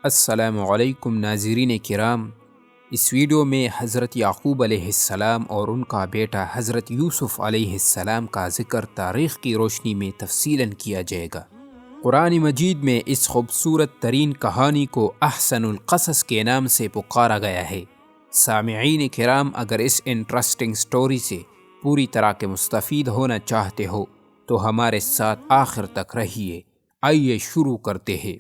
السلام علیکم ناظرین کرام، اس ویڈیو میں حضرت یعقوب علیہ السلام اور ان کا بیٹا حضرت یوسف علیہ السلام کا ذکر تاریخ کی روشنی میں تفصیلاً کیا جائے گا۔ قرآن مجید میں اس خوبصورت ترین کہانی کو احسن القصص کے نام سے پکارا گیا ہے۔ سامعین کرام، اگر اس انٹرسٹنگ سٹوری سے پوری طرح کے مستفید ہونا چاہتے ہو تو ہمارے ساتھ آخر تک رہیے۔ آئیے شروع کرتے ہیں۔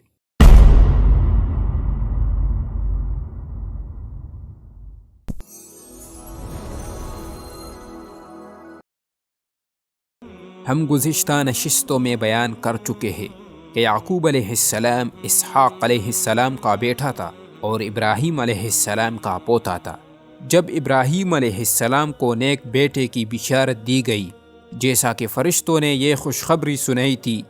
ہم گزشتہ نشستوں میں بیان کر چکے ہیں کہ یعقوب علیہ السلام اسحاق علیہ السلام کا بیٹا تھا اور ابراہیم علیہ السلام کا پوتا تھا۔ جب ابراہیم علیہ السلام کو نیک بیٹے کی بشارت دی گئی، جیسا کہ فرشتوں نے یہ خوشخبری سنائی تھی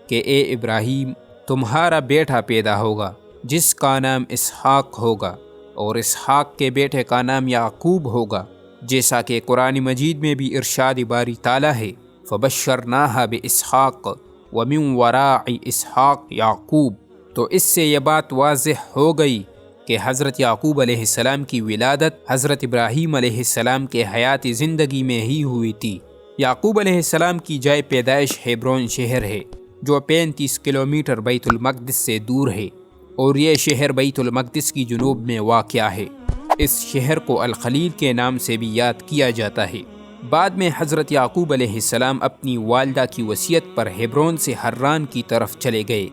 کہ اے ابراہیم، تمہارا بیٹا پیدا ہوگا جس کا نام اسحاق ہوگا، اور اسحاق کے بیٹے کا نام یعقوب ہوگا، جیسا کہ قرآن مجید میں بھی ارشاد باری تعالیٰ ہے، فبشرناها باسحاق ومن وراء اسحاق یعقوب۔ تو اس سے یہ بات واضح ہو گئی کہ حضرت یعقوب علیہ السلام کی ولادت حضرت ابراہیم علیہ السلام کے حیاتی زندگی میں ہی ہوئی تھی۔ یعقوب علیہ السلام کی جائے پیدائش ہیبرون شہر ہے، جو 35 کلومیٹر بیت المقدس سے دور ہے، اور یہ شہر بیت المقدس کی جنوب میں واقع ہے۔ اس شہر کو الخلیل کے نام سے بھی یاد کیا جاتا ہے۔ بعد میں حضرت یعقوب علیہ السلام اپنی والدہ کی وصیت پر ہیبرون سے حران کی طرف چلے گئے۔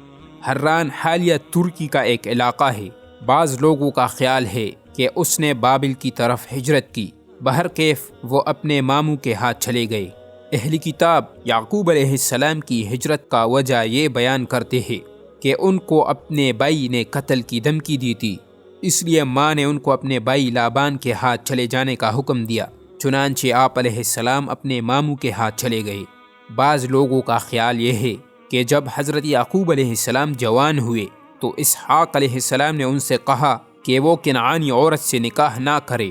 حران حالیہ ترکی کا ایک علاقہ ہے۔ بعض لوگوں کا خیال ہے کہ اس نے بابل کی طرف ہجرت کی۔ بہرکیف وہ اپنے ماموں کے ہاتھ چلے گئے۔ اہل کتاب یعقوب علیہ السلام کی ہجرت کا وجہ یہ بیان کرتے ہیں کہ ان کو اپنے بھائی نے قتل کی دھمکی دی تھی، اس لیے ماں نے ان کو اپنے بھائی لابان کے ہاتھ چلے جانے کا حکم دیا۔ چنانچہ آپ علیہ السلام اپنے ماموں کے ہاتھ چلے گئے۔ بعض لوگوں کا خیال یہ ہے کہ جب حضرت یعقوب علیہ السلام جوان ہوئے تو اسحاق علیہ السلام نے ان سے کہا کہ وہ کنعانی عورت سے نکاح نہ کرے،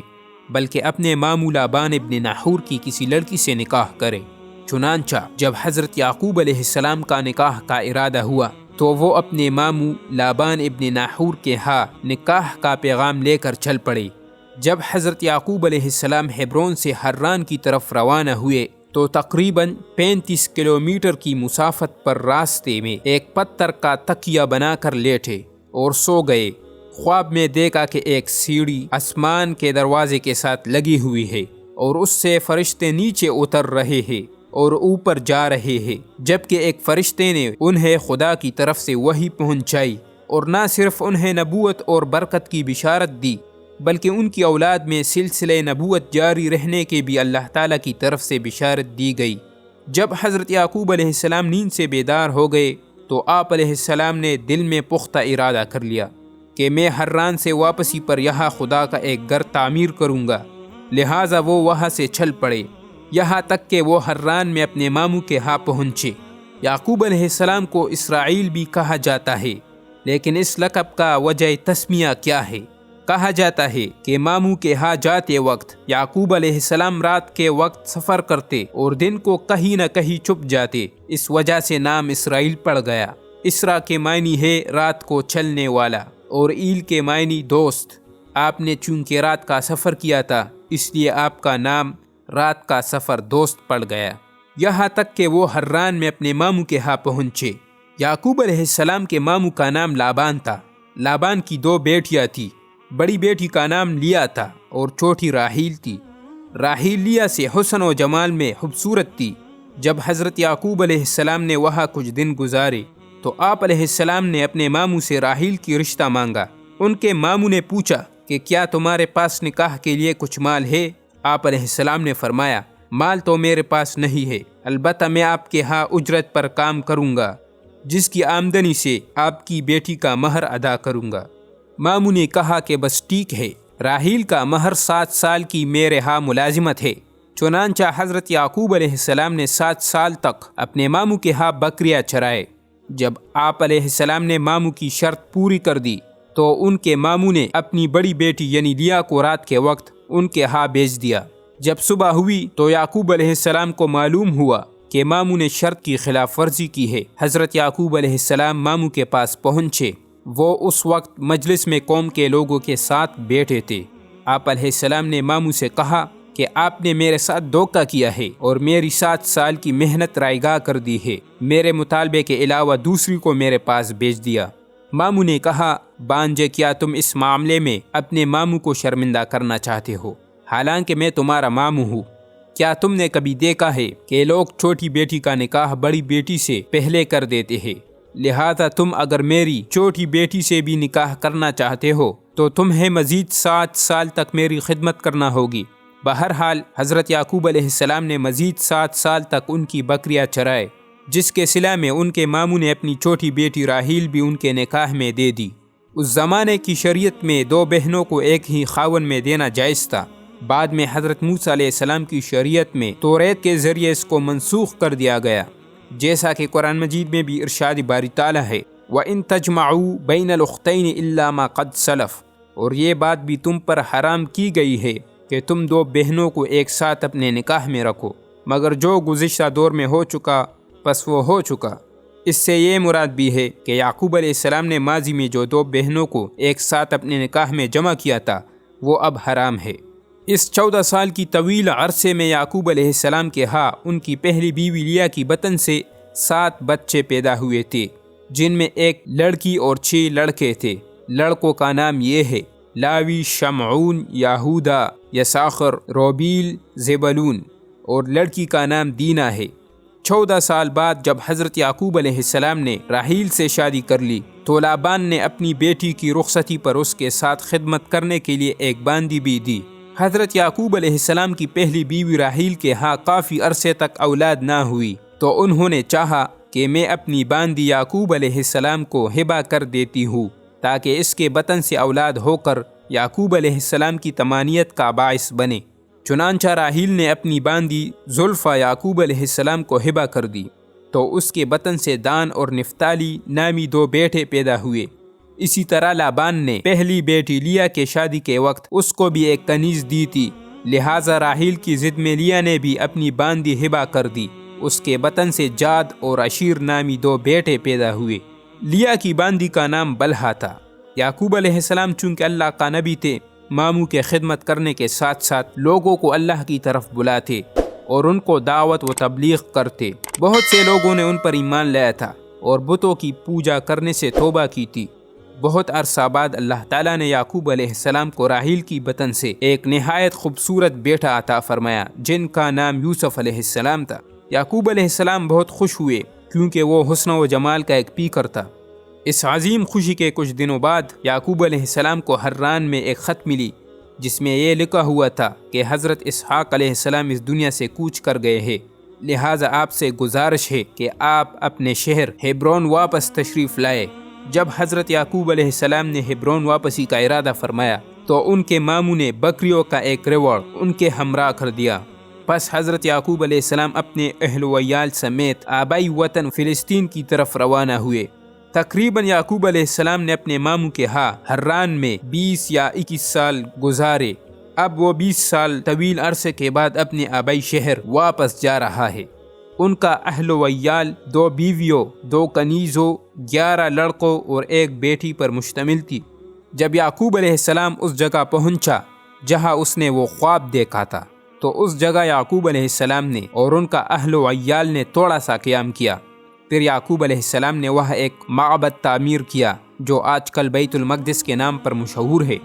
بلکہ اپنے ماموں لابان ابن ناحور کی کسی لڑکی سے نکاح کرے۔ چنانچہ جب حضرت یعقوب علیہ السلام کا نکاح کا ارادہ ہوا تو وہ اپنے ماموں لابان ابن ناحور کے ہاں نکاح کا پیغام لے کر چل پڑے۔ جب حضرت یعقوب علیہ السلام ہیبرون سے حران کی طرف روانہ ہوئے تو تقریباً 35 کلومیٹر کی مسافت پر راستے میں ایک پتھر کا تکیہ بنا کر لیٹے اور سو گئے۔ خواب میں دیکھا کہ ایک سیڑھی آسمان کے دروازے کے ساتھ لگی ہوئی ہے اور اس سے فرشتے نیچے اتر رہے ہیں اور اوپر جا رہے ہیں، جبکہ ایک فرشتے نے انہیں خدا کی طرف سے وحی پہنچائی، اور نہ صرف انہیں نبوت اور برکت کی بشارت دی بلکہ ان کی اولاد میں سلسلہ نبوت جاری رہنے کے بھی اللہ تعالیٰ کی طرف سے بشارت دی گئی۔ جب حضرت یعقوب علیہ السلام نیند سے بیدار ہو گئے تو آپ علیہ السلام نے دل میں پختہ ارادہ کر لیا کہ میں حران سے واپسی پر یہاں خدا کا ایک گھر تعمیر کروں گا، لہٰذا وہ وہاں سے چل پڑے، یہاں تک کہ وہ حران میں اپنے ماموں کے ہاں پہنچے۔ یعقوب علیہ السلام کو اسرائیل بھی کہا جاتا ہے، لیکن اس لقب کا وجہ تسمیہ کیا ہے؟ کہا جاتا ہے کہ ماموں کے ہاں جاتے وقت یعقوب علیہ السلام رات کے وقت سفر کرتے اور دن کو کہیں نہ کہیں چھپ جاتے، اس وجہ سے نام اسرائیل پڑ گیا۔ اسرا کے معنی ہے رات کو چلنے والا، اور ایل کے معنی دوست۔ آپ نے چونکہ رات کا سفر کیا تھا اس لیے آپ کا نام رات کا سفر دوست پڑ گیا۔ یہاں تک کہ وہ حران میں اپنے ماموں کے ہاں پہنچے۔ یعقوب علیہ السلام کے ماموں کا نام لابان تھا۔ لابان کی 2 بیٹیاں تھیں۔ بڑی بیٹی کا نام لیا تھا اور چھوٹی راحیل تھی۔ راحیل لیا سے حسن و جمال میں خوبصورت تھی۔ جب حضرت یعقوب علیہ السلام نے وہاں کچھ دن گزارے تو آپ علیہ السلام نے اپنے ماموں سے راحیل کی رشتہ مانگا۔ ان کے ماموں نے پوچھا کہ کیا تمہارے پاس نکاح کے لیے کچھ مال ہے؟ آپ علیہ السلام نے فرمایا، مال تو میرے پاس نہیں ہے، البتہ میں آپ کے ہاں اجرت پر کام کروں گا، جس کی آمدنی سے آپ کی بیٹی کا مہر ادا کروں گا۔ ماموں نے کہا کہ بس ٹھیک ہے، راحیل کا مہر 7 سال کی میرے ہاں ملازمت ہے۔ چنانچہ حضرت یعقوب علیہ السلام نے 7 سال تک اپنے ماموں کے ہاں بکریاں چرائے۔ جب آپ علیہ السلام نے ماموں کی شرط پوری کر دی تو ان کے ماموں نے اپنی بڑی بیٹی یعنی لیا کو رات کے وقت ان کے ہاں بھیج دیا۔ جب صبح ہوئی تو یعقوب علیہ السلام کو معلوم ہوا کہ ماموں نے شرط کی خلاف ورزی کی ہے۔ حضرت یعقوب علیہ السلام ماموں کے پاس پہنچے وہ اس وقت مجلس میں قوم کے لوگوں کے ساتھ بیٹھے تھے۔ آپ علیہ السلام نے ماموں سے کہا کہ آپ نے میرے ساتھ دھوکہ کیا ہے اور میری 7 سال کی محنت رائگاں کر دی ہے، میرے مطالبے کے علاوہ دوسری کو میرے پاس بھیج دیا۔ ماموں نے کہا، بانجے کیا تم اس معاملے میں اپنے ماموں کو شرمندہ کرنا چاہتے ہو؟ حالانکہ میں تمہارا ماموں ہوں۔ کیا تم نے کبھی دیکھا ہے کہ لوگ چھوٹی بیٹی کا نکاح بڑی بیٹی سے پہلے کر دیتے ہیں؟ لہذا تم اگر میری چھوٹی بیٹی سے بھی نکاح کرنا چاہتے ہو تو تمہیں مزید 7 سال تک میری خدمت کرنا ہوگی۔ بہرحال حضرت یعقوب علیہ السلام نے مزید 7 سال تک ان کی بکریاں چرائے، جس کے صلہ میں ان کے ماموں نے اپنی چھوٹی بیٹی راحیل بھی ان کے نکاح میں دے دی۔ اس زمانے کی شریعت میں 2 بہنوں کو ایک ہی خاون میں دینا جائز تھا۔ بعد میں حضرت موسیٰ علیہ السلام کی شریعت میں توریت کے ذریعے اس کو منسوخ کر دیا گیا، جیسا کہ قرآن مجید میں بھی ارشاد باری تعالیٰ ہے، وَإِن تَجْمَعُوا بَيْنَ الْأُخْتَيْنِ إِلَّا مَا قَدْ سَلَفَ، اور یہ بات بھی تم پر حرام کی گئی ہے کہ تم 2 بہنوں کو ایک ساتھ اپنے نکاح میں رکھو، مگر جو گزشتہ دور میں ہو چکا پس وہ ہو چکا۔ اس سے یہ مراد بھی ہے کہ یعقوب علیہ السلام نے ماضی میں جو 2 بہنوں کو ایک ساتھ اپنے نکاح میں جمع کیا تھا وہ اب حرام ہے۔ اس 14 سال کی طویل عرصے میں یعقوب علیہ السلام کے ہاں ان کی پہلی بیوی لیا کی بطن سے 7 بچے پیدا ہوئے تھے، جن میں ایک لڑکی اور 6 لڑکے تھے۔ لڑکوں کا نام یہ ہے لاوی، شمعون، یہودا، یساخر، روبیل، زبلون، اور لڑکی کا نام دینا ہے۔ 14 سال بعد جب حضرت یعقوب علیہ السلام نے راحیل سے شادی کر لی تو لابان نے اپنی بیٹی کی رخصتی پر اس کے ساتھ خدمت کرنے کے لیے ایک باندی بھی دی۔ حضرت یعقوب علیہ السلام کی پہلی بیوی راحیل کے ہاں کافی عرصے تک اولاد نہ ہوئی تو انہوں نے چاہا کہ میں اپنی باندی یعقوب علیہ السلام کو ہبہ کر دیتی ہوں تاکہ اس کے بطن سے اولاد ہو کر یعقوب علیہ السلام کی تمانیت کا باعث بنے۔ چنانچہ راحیل نے اپنی باندی زلفا یعقوب علیہ السلام کو ہبہ کر دی تو اس کے بطن سے دان اور نفتالی نامی 2 بیٹے پیدا ہوئے۔ اسی طرح لابان نے پہلی بیٹی لیا کے شادی کے وقت اس کو بھی ایک کنیز دی تھی، لہٰذا راحیل کی ضد میں لیا نے بھی اپنی باندی ہبہ کر دی۔ اس کے بطن سے جاد اور عشیر نامی 2 بیٹے پیدا ہوئے۔ لیا کی باندی کا نام بلہا تھا۔ یعقوب علیہ السلام چونکہ اللہ کا نبی تھے، ماموں کے خدمت کرنے کے ساتھ ساتھ لوگوں کو اللہ کی طرف بلاتے اور ان کو دعوت و تبلیغ کرتے۔ بہت سے لوگوں نے ان پر ایمان لایا تھا اور بتوں کی پوجا کرنے سے توبہ کی تھی۔ بہت عرصہ بعد اللہ تعالیٰ نے یعقوب علیہ السلام کو راحیل کی بطن سے ایک نہایت خوبصورت بیٹا عطا فرمایا جن کا نام یوسف علیہ السلام تھا۔ یعقوب علیہ السلام بہت خوش ہوئے کیونکہ وہ حسن و جمال کا ایک پیکر تھا۔ اس عظیم خوشی کے کچھ دنوں بعد یعقوب علیہ السلام کو حران میں ایک خط ملی جس میں یہ لکھا ہوا تھا کہ حضرت اسحاق علیہ السلام اس دنیا سے کوچ کر گئے ہیں، لہٰذا آپ سے گزارش ہے کہ آپ اپنے شہر ہیبرون واپس تشریف لائے۔ جب حضرت یعقوب علیہ السلام نے ہیبرون واپسی کا ارادہ فرمایا تو ان کے ماموں نے بکریوں کا ایک ریوڑ ان کے ہمراہ کر دیا۔ پس حضرت یعقوب علیہ السلام اپنے اہل و عیال سمیت آبائی وطن فلسطین کی طرف روانہ ہوئے۔ تقریباً یعقوب علیہ السلام نے اپنے ماموں کے ہاں حران میں 20 یا 21 سال گزارے۔ اب وہ 20 سال طویل عرصے کے بعد اپنے آبائی شہر واپس جا رہا ہے۔ ان کا اہل و عیال 2 بیویوں، 2 کنیزوں، 11 لڑکوں اور 1 بیٹی پر مشتمل تھی۔ جب یعقوب علیہ السلام اس جگہ پہنچا جہاں اس نے وہ خواب دیکھا تھا تو اس جگہ یعقوب علیہ السلام نے اور ان کا اہل و عیال نے تھوڑا سا قیام کیا۔ پھر یعقوب علیہ السلام نے وہاں ایک معبد تعمیر کیا جو آج کل بیت المقدس کے نام پر مشہور ہے،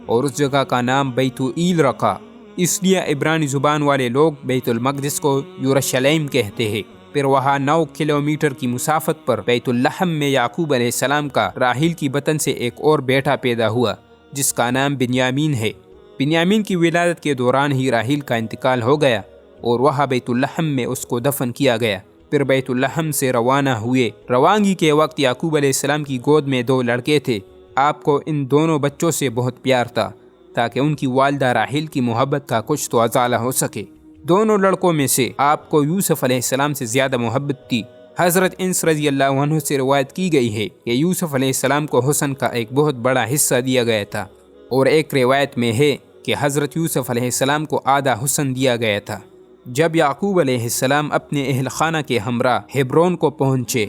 اور اس جگہ کا نام بیت ایل رکھا۔ اس لیے عبرانی زبان والے لوگ بیت المقدس کو یروشلم کہتے ہیں۔ پھر وہاں 9 کلومیٹر کی مسافت پر بیت اللحم میں یعقوب علیہ السلام کا راحیل کی بطن سے ایک اور بیٹا پیدا ہوا جس کا نام بنیامین ہے۔ بنیامین کی ولادت کے دوران ہی راحیل کا انتقال ہو گیا اور وہاں بیت اللحم میں اس کو دفن کیا گیا۔ پھر بیت اللحم سے روانہ ہوئے۔ روانگی کے وقت یعقوب علیہ السلام کی گود میں 2 لڑکے تھے۔ آپ کو ان دونوں بچوں سے بہت پیار تھا تاکہ ان کی والدہ راحیل کی محبت کا کچھ تو ازالہ ہو سکے۔ دونوں لڑکوں میں سے آپ کو یوسف علیہ السلام سے زیادہ محبت تھی۔ حضرت انس رضی اللہ عنہ سے روایت کی گئی ہے کہ یوسف علیہ السلام کو حسن کا ایک بہت بڑا حصہ دیا گیا تھا، اور ایک روایت میں ہے کہ حضرت یوسف علیہ السلام کو آدھا حسن دیا گیا تھا۔ جب یعقوب علیہ السلام اپنے اہل خانہ کے ہمراہ ہیبرون کو پہنچے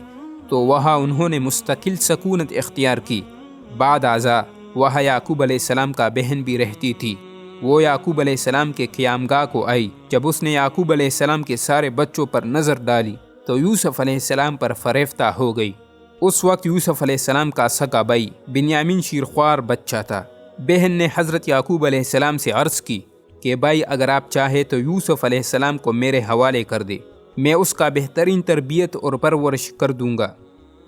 تو وہاں انہوں نے مستقل سکونت اختیار کی بعد ازاں وہاں یعقوب علیہ السلام کا بہن بھی رہتی تھی۔ وہ یعقوب علیہ السلام کے قیامگاہ کو آئی۔ جب اس نے یعقوب علیہ السلام کے سارے بچوں پر نظر ڈالی تو یوسف علیہ السلام پر فریفتہ ہو گئی۔ اس وقت یوسف علیہ السلام کا سگا بھائی بنیامین شیرخوار بچہ تھا۔ بہن نے حضرت یعقوب علیہ السلام سے عرض کی کہ بھائی اگر آپ چاہے تو یوسف علیہ السلام کو میرے حوالے کر دے، میں اس کا بہترین تربیت اور پرورش کر دوں گا،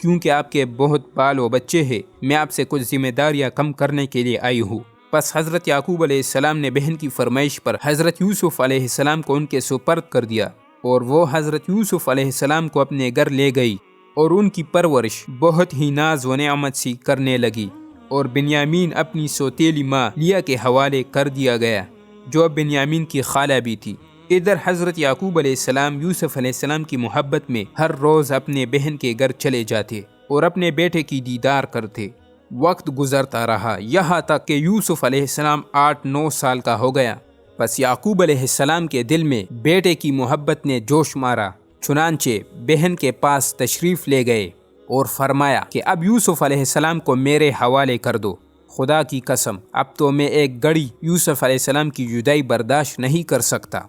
کیونکہ آپ کے بہت بال و بچے ہیں، میں آپ سے کچھ ذمہ داریاں کم کرنے کے لیے آئی ہوں۔ پس حضرت یعقوب علیہ السلام نے بہن کی فرمائش پر حضرت یوسف علیہ السلام کو ان کے سپرد کر دیا، اور وہ حضرت یوسف علیہ السلام کو اپنے گھر لے گئی اور ان کی پرورش بہت ہی ناز و نعمت سی کرنے لگی، اور بنیامین اپنی سوتیلی ماں لیا کے حوالے کر دیا گیا، جو اب بنیامین کی خالہ بھی تھی۔ ادھر حضرت یعقوب علیہ السلام یوسف علیہ السلام کی محبت میں ہر روز اپنے بہن کے گھر چلے جاتے اور اپنے بیٹے کی دیدار کرتے۔ وقت گزرتا رہا یہاں تک کہ یوسف علیہ السلام 8-9 سال کا ہو گیا۔ بس یعقوب علیہ السلام کے دل میں بیٹے کی محبت نے جوش مارا، چنانچہ بہن کے پاس تشریف لے گئے اور فرمایا کہ اب یوسف علیہ السلام کو میرے حوالے کر دو۔ خدا کی قسم اب تو میں ایک گھڑی یوسف علیہ السلام کی جدائی برداشت نہیں کر سکتا۔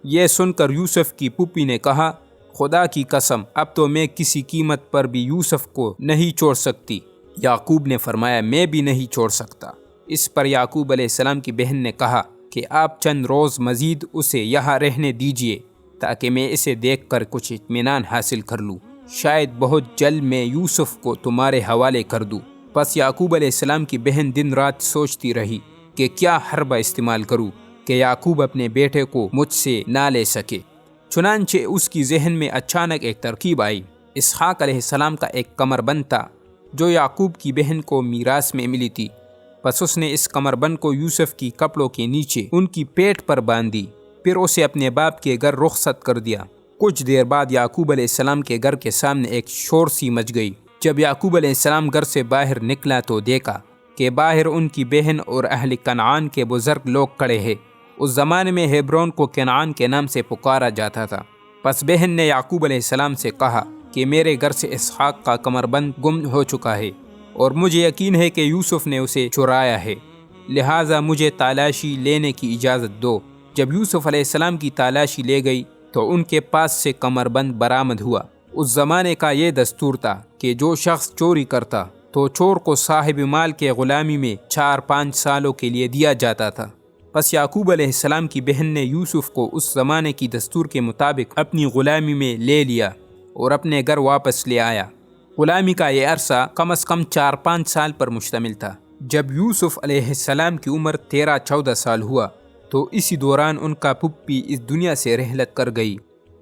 یہ سن کر یوسف کی پھوپھی نے کہا، خدا کی قسم اب تو میں کسی قیمت پر بھی یوسف کو نہیں چھوڑ سکتی۔ یعقوب نے فرمایا میں بھی نہیں چھوڑ سکتا۔ اس پر یعقوب علیہ السلام کی بہن نے کہا کہ آپ چند روز مزید اسے یہاں رہنے دیجیے تاکہ میں اسے دیکھ کر کچھ اطمینان حاصل کر لوں، شاید بہت جلد میں یوسف کو تمہارے حوالے کر دوں۔ پس یعقوب علیہ السلام کی بہن دن رات سوچتی رہی کہ کیا حربہ استعمال کروں کہ یعقوب اپنے بیٹے کو مجھ سے نہ لے سکے۔ چنانچہ اس کی ذہن میں اچانک ایک ترکیب آئی۔ اسحاق علیہ السلام کا ایک کمربند تھا جو یعقوب کی بہن کو میراث میں ملی تھی۔ پس اس نے اس کمربند کو یوسف کی کپڑوں کے نیچے ان کی پیٹھ پر باندھ دی، پھر اسے اپنے باپ کے گھر رخصت کر دیا۔ کچھ دیر بعد یعقوب علیہ السلام کے گھر کے سامنے ایک شور سی مچ گئی۔ جب یعقوب علیہ السلام گھر سے باہر نکلا تو دیکھا کہ باہر ان کی بہن اور اہل کنعان کے بزرگ لوگ کھڑے ہیں۔ اس زمانے میں ہیبرون کو کنعان کے نام سے پکارا جاتا تھا۔ پس بہن نے یعقوب علیہ السلام سے کہا کہ میرے گھر سے اسحاق کا کمربند گم ہو چکا ہے اور مجھے یقین ہے کہ یوسف نے اسے چرایا ہے، لہٰذا مجھے تالاشی لینے کی اجازت دو۔ جب یوسف علیہ السلام کی تالاشی لے گئی تو ان کے پاس سے کمربند برآمد ہوا۔ اس زمانے کا یہ دستور تھا کہ جو شخص چوری کرتا تو چور کو صاحب مال کے غلامی میں 4-5 سالوں کے لیے دیا جاتا تھا۔ پس یعقوب علیہ السلام کی بہن نے یوسف کو اس زمانے کی دستور کے مطابق اپنی غلامی میں لے لیا اور اپنے گھر واپس لے آیا۔ غلامی کا یہ عرصہ کم از کم 4-5 سال پر مشتمل تھا۔ جب یوسف علیہ السلام کی عمر 13-14 سال ہوا تو اسی دوران ان کا پھوپھی اس دنیا سے رحلت کر گئی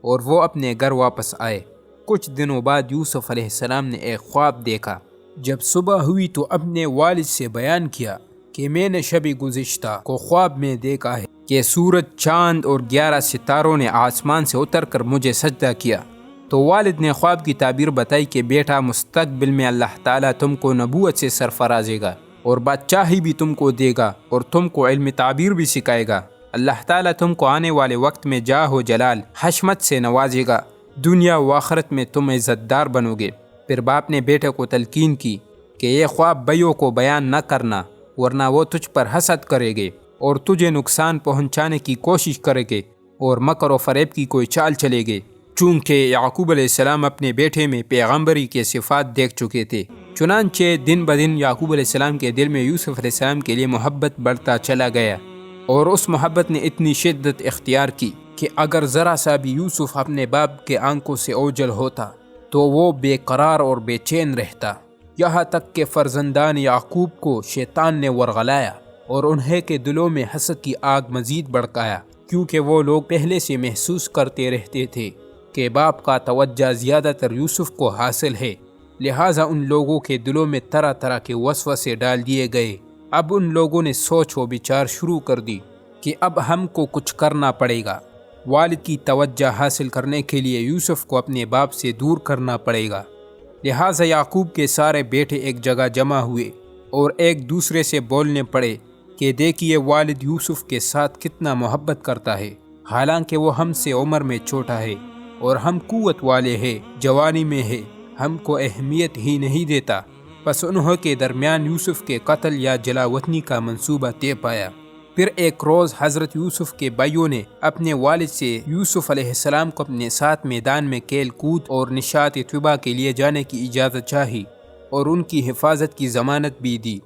اور وہ اپنے گھر واپس آئے۔ کچھ دنوں بعد یوسف علیہ السلام نے ایک خواب دیکھا۔ جب صبح ہوئی تو اپنے والد سے بیان کیا کہ میں نے شب گزشتہ کو خواب میں دیکھا ہے کہ سورج، چاند اور 11 ستاروں نے آسمان سے اتر کر مجھے سجدہ کیا۔ تو والد نے خواب کی تعبیر بتائی کہ بیٹا مستقبل میں اللہ تعالیٰ تم کو نبوت سے سرفرازے گا اور بادشاہی بھی تم کو دے گا اور تم کو علم تعبیر بھی سکھائے گا۔ اللہ تعالیٰ تم کو آنے والے وقت میں جاہ و جلال، حشمت سے نوازے گا، دنیا و آخرت میں تم عزت دار بنو گے۔ پھر باپ نے بیٹے کو تلقین کی کہ یہ خواب بھائیوں کو بیان نہ کرنا ورنہ وہ تجھ پر حسد کرے گے اور تجھے نقصان پہنچانے کی کوشش کرے گے اور مکر و فریب کی کوئی چال چلے گے۔ چونکہ یعقوب علیہ السلام اپنے بیٹے میں پیغمبری کے صفات دیکھ چکے تھے، چنانچہ دن بدن یعقوب علیہ السلام کے دل میں یوسف علیہ السلام کے لیے محبت بڑھتا چلا گیا، اور اس محبت نے اتنی شدت اختیار کی کہ اگر ذرا سا بھی یوسف اپنے باپ کے آنکھوں سے اوجھل ہوتا تو وہ بے قرار اور بے چین رہتا، یہاں تک کہ فرزندان یعقوب کو شیطان نے ورغلایا اور انہیں کے دلوں میں حسد کی آگ مزید بھڑکایا، کیونکہ وہ لوگ پہلے سے محسوس کرتے رہتے تھے کہ باپ کا توجہ زیادہ تر یوسف کو حاصل ہے، لہٰذا ان لوگوں کے دلوں میں طرح طرح کے وسوسے ڈال دیے گئے۔ اب ان لوگوں نے سوچ و بچار شروع کر دی کہ اب ہم کو کچھ کرنا پڑے گا، والد کی توجہ حاصل کرنے کے لیے یوسف کو اپنے باپ سے دور کرنا پڑے گا۔ لہٰذا یعقوب کے سارے بیٹے ایک جگہ جمع ہوئے اور ایک دوسرے سے بولنے پڑے کہ دیکھیے والد یوسف کے ساتھ کتنا محبت کرتا ہے، حالانکہ وہ ہم سے عمر میں چھوٹا ہے اور ہم قوت والے ہیں، جوانی میں ہے، ہم کو اہمیت ہی نہیں دیتا۔ پس انہوں کے درمیان یوسف کے قتل یا جلاوطنی کا منصوبہ طے پایا۔ پھر ایک روز حضرت یوسف کے بھائیوں نے اپنے والد سے یوسف علیہ السلام کو اپنے ساتھ میدان میں کھیل کود اور نشاط طبع کے لیے جانے کی اجازت چاہی اور ان کی حفاظت کی ضمانت بھی دی۔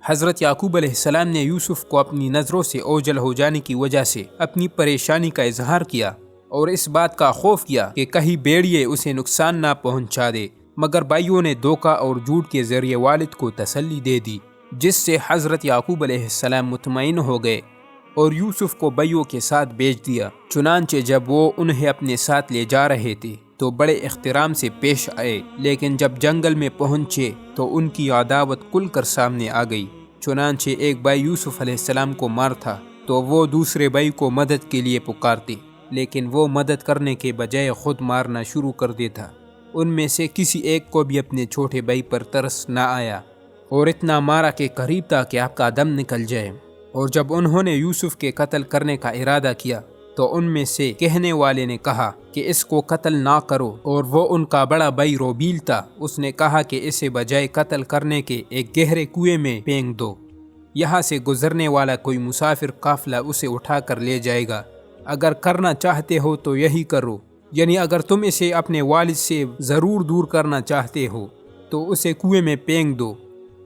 حضرت یعقوب علیہ السلام نے یوسف کو اپنی نظروں سے اوجھل ہو جانے کی وجہ سے اپنی پریشانی کا اظہار کیا اور اس بات کا خوف کیا کہ کہیں بھیڑیے اسے نقصان نہ پہنچا دے، مگر بھائیوں نے دھوکہ اور جھوٹ کے ذریعے والد کو تسلی دے دی، جس سے حضرت یعقوب علیہ السلام مطمئن ہو گئے اور یوسف کو بھائیوں کے ساتھ بھیج دیا۔ چنانچہ جب وہ انہیں اپنے ساتھ لے جا رہے تھے تو بڑے احترام سے پیش آئے، لیکن جب جنگل میں پہنچے تو ان کی عداوت کھل کر سامنے آ گئی۔ چنانچہ ایک بھائی یوسف علیہ السلام کو مارتا تو وہ دوسرے بھائی کو مدد کے لیے پکارتے، لیکن وہ مدد کرنے کے بجائے خود مارنا شروع کر دیتا۔ ان میں سے کسی ایک کو بھی اپنے چھوٹے بھائی پر ترس نہ آیا اور اتنا مارا کہ قریب تھا کہ آپ کا دم نکل جائے۔ اور جب انہوں نے یوسف کے قتل کرنے کا ارادہ کیا تو ان میں سے کہنے والے نے کہا کہ اس کو قتل نہ کرو، اور وہ ان کا بڑا بھائی روبیل تھا، اس نے کہا کہ اسے بجائے قتل کرنے کے ایک گہرے کنویں میں پھینک دو، یہاں سے گزرنے والا کوئی مسافر قافلہ اسے اٹھا کر لے جائے گا، اگر کرنا چاہتے ہو تو یہی کرو، یعنی اگر تم اسے اپنے والد سے ضرور دور کرنا چاہتے ہو تو اسے کنویں میں پھینک دو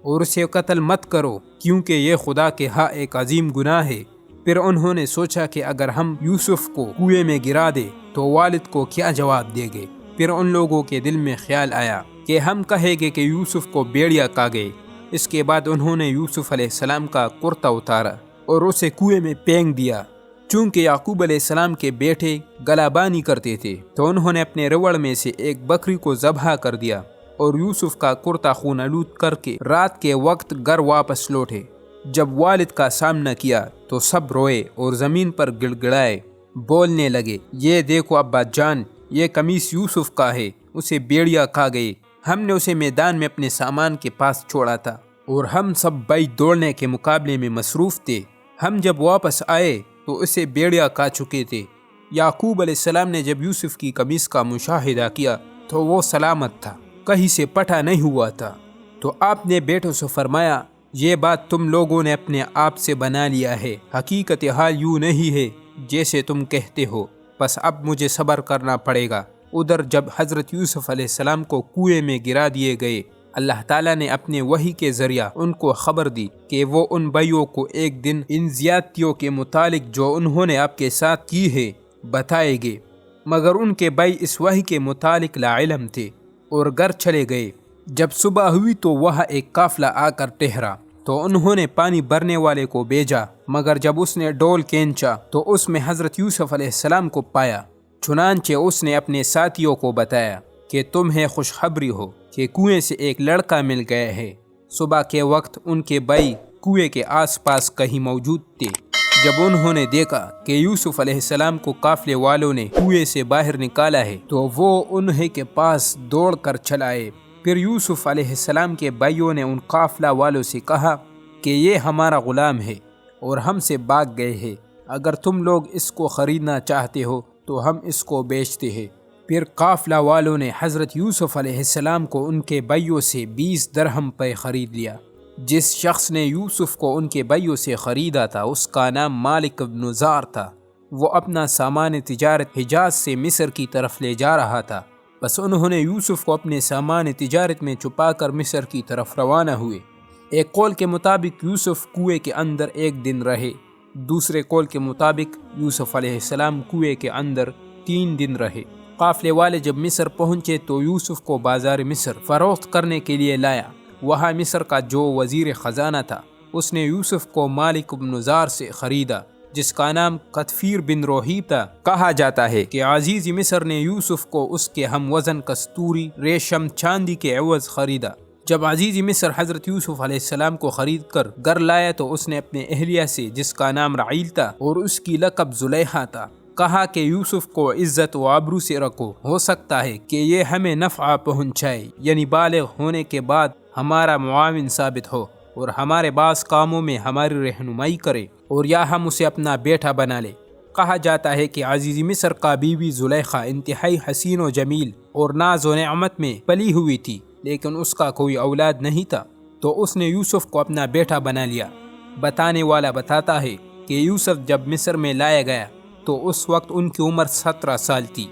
اور اسے قتل مت کرو، کیونکہ یہ خدا کے ہاں ایک عظیم گناہ ہے۔ پھر انہوں نے سوچا کہ اگر ہم یوسف کو کنویں میں گرا دیں تو والد کو کیا جواب دیں گے۔ پھر ان لوگوں کے دل میں خیال آیا کہ ہم کہیں گے کہ یوسف کو بھیڑیا کھا گئے۔ اس کے بعد انہوں نے یوسف علیہ السلام کا کرتا اتارا اور اسے کنویں میں پھینک دیا۔ چونکہ یعقوب علیہ السلام کے بیٹے گلابانی کرتے تھے تو انہوں نے اپنے روڑ میں سے ایک بکری کو ذبح کر دیا اور یوسف کا کرتا خون آلود کر کے رات کے وقت گھر واپس لوٹے۔ جب والد کا سامنا کیا تو سب روئے اور زمین پر گڑ گڑائے، بولنے لگے، یہ دیکھو ابا جان، یہ قمیص یوسف کا ہے، اسے بھیڑیا کھا گئے، ہم نے اسے میدان میں اپنے سامان کے پاس چھوڑا تھا اور ہم سب بھائی دوڑنے کے مقابلے میں مصروف تھے، ہم جب واپس آئے تو اسے بھیڑیا کھا چکے تھے۔ یعقوب علیہ السلام نے جب یوسف کی قمیص کا مشاہدہ کیا تو وہ سلامت تھا، کہیں سے پٹا نہیں ہوا تھا۔ تو آپ نے بیٹوں سے فرمایا، یہ بات تم لوگوں نے اپنے آپ سے بنا لیا ہے، حقیقت حال یوں نہیں ہے جیسے تم کہتے ہو، بس اب مجھے صبر کرنا پڑے گا۔ ادھر جب حضرت یوسف علیہ السلام کو کنویں میں گرا دیے گئے، اللہ تعالیٰ نے اپنے وحی کے ذریعہ ان کو خبر دی کہ وہ ان بھائیوں کو ایک دن ان زیادتیوں کے متعلق جو انہوں نے آپ کے ساتھ کی ہے بتائے گے، مگر ان کے بھائی اس وحی کے متعلق لا علم تھے اور گھر چلے گئے۔ جب صبح ہوئی تو وہاں ایک قافلہ آ کر ٹھہرا تو انہوں نے پانی بھرنے والے کو بھیجا، مگر جب اس نے ڈول کھینچا تو اس میں حضرت یوسف علیہ السلام کو پایا۔ چنانچہ اس نے اپنے ساتھیوں کو بتایا کہ تمہیں خوشخبری ہو کہ کنویں سے ایک لڑکا مل گیا ہے۔ صبح کے وقت ان کے بھائی کنویں کے آس پاس کہیں موجود تھے۔ جب انہوں نے دیکھا کہ یوسف علیہ السلام کو قافلے والوں نے کنویں سے باہر نکالا ہے تو وہ انہیں کے پاس دوڑ کر چلائے۔ پھر یوسف علیہ السلام کے بھائیوں نے ان قافلہ والوں سے کہا کہ یہ ہمارا غلام ہے اور ہم سے بھاگ گئے ہیں، اگر تم لوگ اس کو خریدنا چاہتے ہو تو ہم اس کو بیچتے ہیں۔ پھر قافلہ والوں نے حضرت یوسف علیہ السلام کو ان کے بھائیوں سے 20 درہم پہ خرید لیا۔ جس شخص نے یوسف کو ان کے بھائیوں سے خریدا تھا اس کا نام مالک بن زار تھا۔ وہ اپنا سامان تجارت حجاز سے مصر کی طرف لے جا رہا تھا، بس انہوں نے یوسف کو اپنے سامان تجارت میں چھپا کر مصر کی طرف روانہ ہوئے۔ ایک قول کے مطابق یوسف کنویں کے اندر ایک دن رہے، دوسرے قول کے مطابق یوسف علیہ السلام کنویں کے اندر 3 دن رہے۔ قافلے والے جب مصر پہنچے تو یوسف کو بازار مصر فروخت کرنے کے لیے لایا۔ وہاں مصر کا جو وزیر خزانہ تھا اس نے یوسف کو مالک بن زار سے خریدا، جس کا نام قطفیر بن روحیب تھا۔ کہا جاتا ہے کہ عزیز مصر نے یوسف کو اس کے ہم وزن کستوری، ریشم، چاندی کے عوض خریدا۔ جب عزیز مصر حضرت یوسف علیہ السلام کو خرید کر گھر لایا تو اس نے اپنے اہلیہ سے، جس کا نام رعیل تھا اور اس کی لقب زلیخا تھا، کہا کہ یوسف کو عزت و آبرو سے رکھو، ہو سکتا ہے کہ یہ ہمیں نفع پہنچائے، یعنی بالغ ہونے کے بعد ہمارا معاون ثابت ہو اور ہمارے بعض کاموں میں ہماری رہنمائی کرے، اور یا ہم اسے اپنا بیٹا بنا لے۔ کہا جاتا ہے کہ عزیز مصر کا بیوی زلیخا انتہائی حسین و جمیل اور ناز و نعمت میں پلی ہوئی تھی، لیکن اس کا کوئی اولاد نہیں تھا، تو اس نے یوسف کو اپنا بیٹا بنا لیا۔ بتانے والا بتاتا ہے کہ یوسف جب مصر میں لایا گیا تو اس وقت ان کی عمر 17 سال تھی۔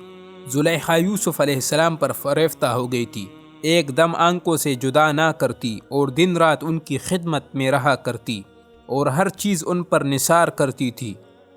زلیخا یوسف علیہ السلام پر فریفتہ ہو گئی تھی، ایک دم آنکھوں سے جدا نہ کرتی اور دن رات ان کی خدمت میں رہا کرتی اور ہر چیز ان پر نثار کرتی تھی،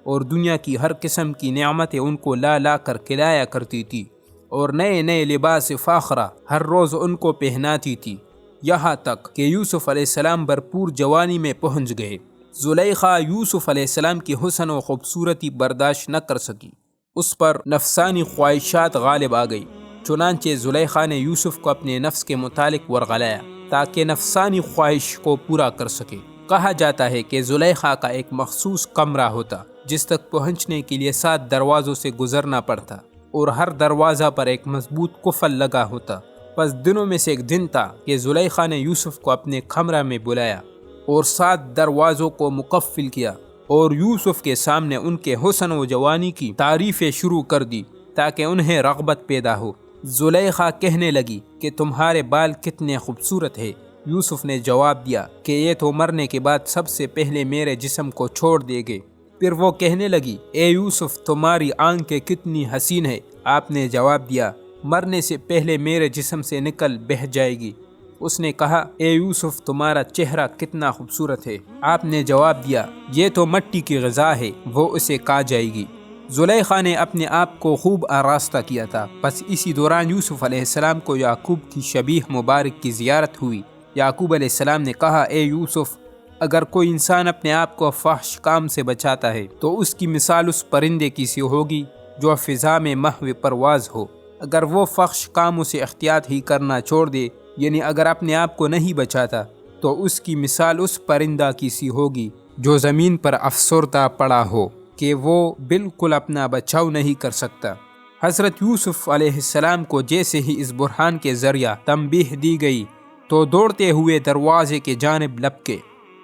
اور دنیا کی ہر قسم کی نعمتیں ان کو لا لا کر کھلایا کرتی تھی، اور نئے نئے لباس فاخرہ ہر روز ان کو پہناتی تھی، یہاں تک کہ یوسف علیہ السلام بھرپور جوانی میں پہنچ گئے۔ زلیخا یوسف علیہ السلام کی حسن و خوبصورتی برداشت نہ کر سکی، اس پر نفسانی خواہشات غالب آ گئی، چنانچہ زلیخا نے یوسف کو اپنے نفس کے متعلق ورغلایا تاکہ نفسانی خواہش کو پورا کر سکے۔ کہا جاتا ہے کہ زلیخا کا ایک مخصوص کمرہ ہوتا جس تک پہنچنے کے لیے 7 دروازوں سے گزرنا پڑتا، اور ہر دروازہ پر ایک مضبوط قفل لگا ہوتا۔ پس دنوں میں سے ایک دن تھا کہ زلیخا نے یوسف کو اپنے کمرہ میں بلایا اور 7 دروازوں کو مقفل کیا، اور یوسف کے سامنے ان کے حسن و جوانی کی تعریفیں شروع کر دی تاکہ انہیں رغبت پیدا ہو۔ زلیخا کہنے لگی کہ تمہارے بال کتنے خوبصورت ہیں۔ یوسف نے جواب دیا کہ یہ تو مرنے کے بعد سب سے پہلے میرے جسم کو چھوڑ دے گے۔ پھر وہ کہنے لگی، اے یوسف تمہاری آنکھیں کتنی حسین ہے۔ آپ نے جواب دیا، مرنے سے پہلے میرے جسم سے نکل بہہ جائے گی۔ اس نے کہا، اے یوسف تمہارا چہرہ کتنا خوبصورت ہے۔ آپ نے جواب دیا، یہ تو مٹی کی غذا ہے، وہ اسے کھا جائے گی۔ زلیخا نے اپنے آپ کو خوب آراستہ کیا تھا۔ پس اسی دوران یوسف علیہ السلام کو یعقوب کی شبیہ مبارک کی زیارت ہوئی۔ یعقوب علیہ السلام نے کہا، اے یوسف، اگر کوئی انسان اپنے آپ کو فحش کام سے بچاتا ہے تو اس کی مثال اس پرندے کی سی ہوگی جو فضا میں محو پرواز ہو۔ اگر وہ فحش کاموں سے احتیاط ہی کرنا چھوڑ دے، یعنی اگر اپنے آپ کو نہیں بچاتا، تو اس کی مثال اس پرندہ کی سی ہوگی جو زمین پر افسردہ پڑا ہو کہ وہ بالکل اپنا بچاؤ نہیں کر سکتا۔ حضرت یوسف علیہ السلام کو جیسے ہی اس برہان کے ذریعہ تنبیہ دی گئی تو دوڑتے ہوئے دروازے کے جانب لپکے۔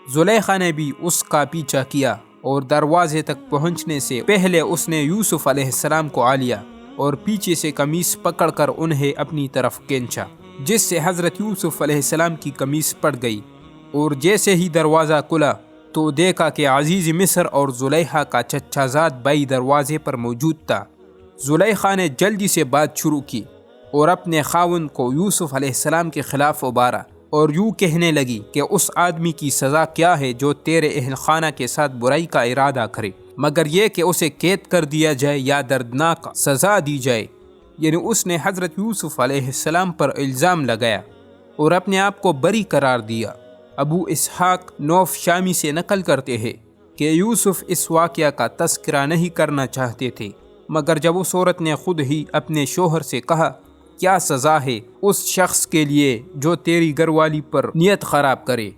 زلیخا نے بھی اس کا پیچھا کیا، اور دروازے تک پہنچنے سے پہلے اس نے یوسف علیہ السلام کو آ لیا اور پیچھے سے قمیص پکڑ کر انہیں اپنی طرف کھینچا، جس سے حضرت یوسف علیہ السلام کی قمیص پھٹ گئی۔ اور جیسے ہی دروازہ کھلا تو دیکھا کہ عزیز مصر اور زلیخا کا چچا زاد بھائی دروازے پر موجود تھا۔ زلیخا نے جلدی سے بات شروع کی اور اپنے خاوند کو یوسف علیہ السلام کے خلاف ابھارا، اور یوں کہنے لگی کہ اس آدمی کی سزا کیا ہے جو تیرے اہل خانہ کے ساتھ برائی کا ارادہ کرے، مگر یہ کہ اسے قید کر دیا جائے یا دردناک سزا دی جائے۔ یعنی اس نے حضرت یوسف علیہ السلام پر الزام لگایا اور اپنے آپ کو بری قرار دیا۔ ابو اسحاق نوف شامی سے نقل کرتے ہیں کہ یوسف اس واقعہ کا تذکرہ نہیں کرنا چاہتے تھے، مگر جب اس عورت نے خود ہی اپنے شوہر سے کہا، کیا سزا ہے اس شخص کے لیے جو تیری گھر والی پر نیت خراب کرے،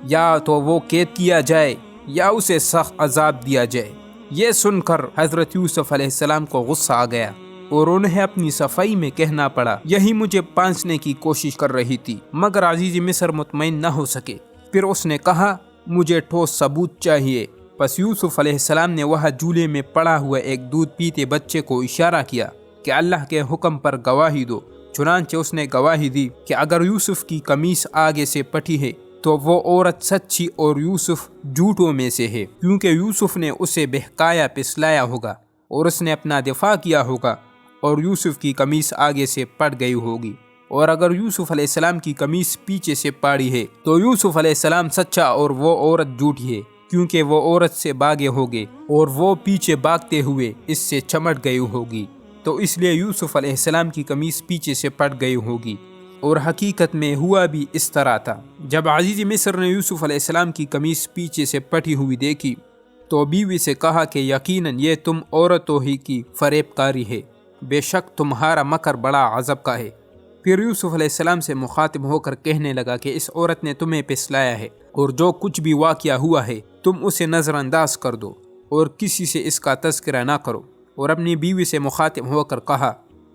یا تو وہ قید کیا جائے یا اسے سخت عذاب دیا جائے۔ یہ سن کر حضرت یوسف علیہ السلام کو غصہ آ گیا اور انہیں اپنی صفائی میں کہنا پڑا، یہی مجھے پانچنے کی کوشش کر رہی تھی، مگر عزیز مصر مطمئن نہ ہو سکے۔ پھر اس نے کہا، مجھے ٹھوس ثبوت چاہیے۔ پس یوسف علیہ السلام نے وہاں جھولے میں پڑا ہوا ایک دودھ پیتے بچے کو اشارہ کیا کہ اللہ کے حکم پر گواہی دو۔ چنانچہ اس نے گواہی دی کہ اگر یوسف کی قمیص آگے سے پھٹی ہے تو وہ عورت سچی اور یوسف جھوٹوں میں سے ہے، کیونکہ یوسف نے اسے بہکایا پسلایا ہوگا اور اس نے اپنا دفاع کیا ہوگا، اور یوسف کی قمیص آگے سے پھٹ گئی ہوگی۔ اور اگر یوسف علیہ السلام کی قمیص پیچھے سے پھاڑی ہے تو یوسف علیہ السلام سچا اور وہ عورت جھوٹی ہے، کیونکہ وہ عورت سے بھاگے ہوگے اور وہ پیچھے بھاگتے ہوئے اس سے چمٹ گئی ہوگی، تو اس لیے یوسف علیہ السلام کی قمیص پیچھے سے پھٹ گئی ہوگی۔ اور حقیقت میں ہوا بھی اس طرح تھا۔ جب عزیز مصر نے یوسف علیہ السلام کی قمیص پیچھے سے پھٹی ہوئی دیکھی تو بیوی سے کہا کہ یقیناً یہ تم عورتوں ہی کی فریب کاری ہے، بے شک تمہارا مکر بڑا عذاب کا ہے۔ پھر یوسف علیہ السلام سے مخاطب ہو کر کہنے لگا کہ اس عورت نے تمہیں پسلایا ہے، اور جو کچھ بھی واقعہ ہوا ہے تم اسے نظر انداز کر دو اور کسی سے اس کا تذکرہ نہ کرو۔ اور اپنی بیوی سے مخاطب ہو کر کہا،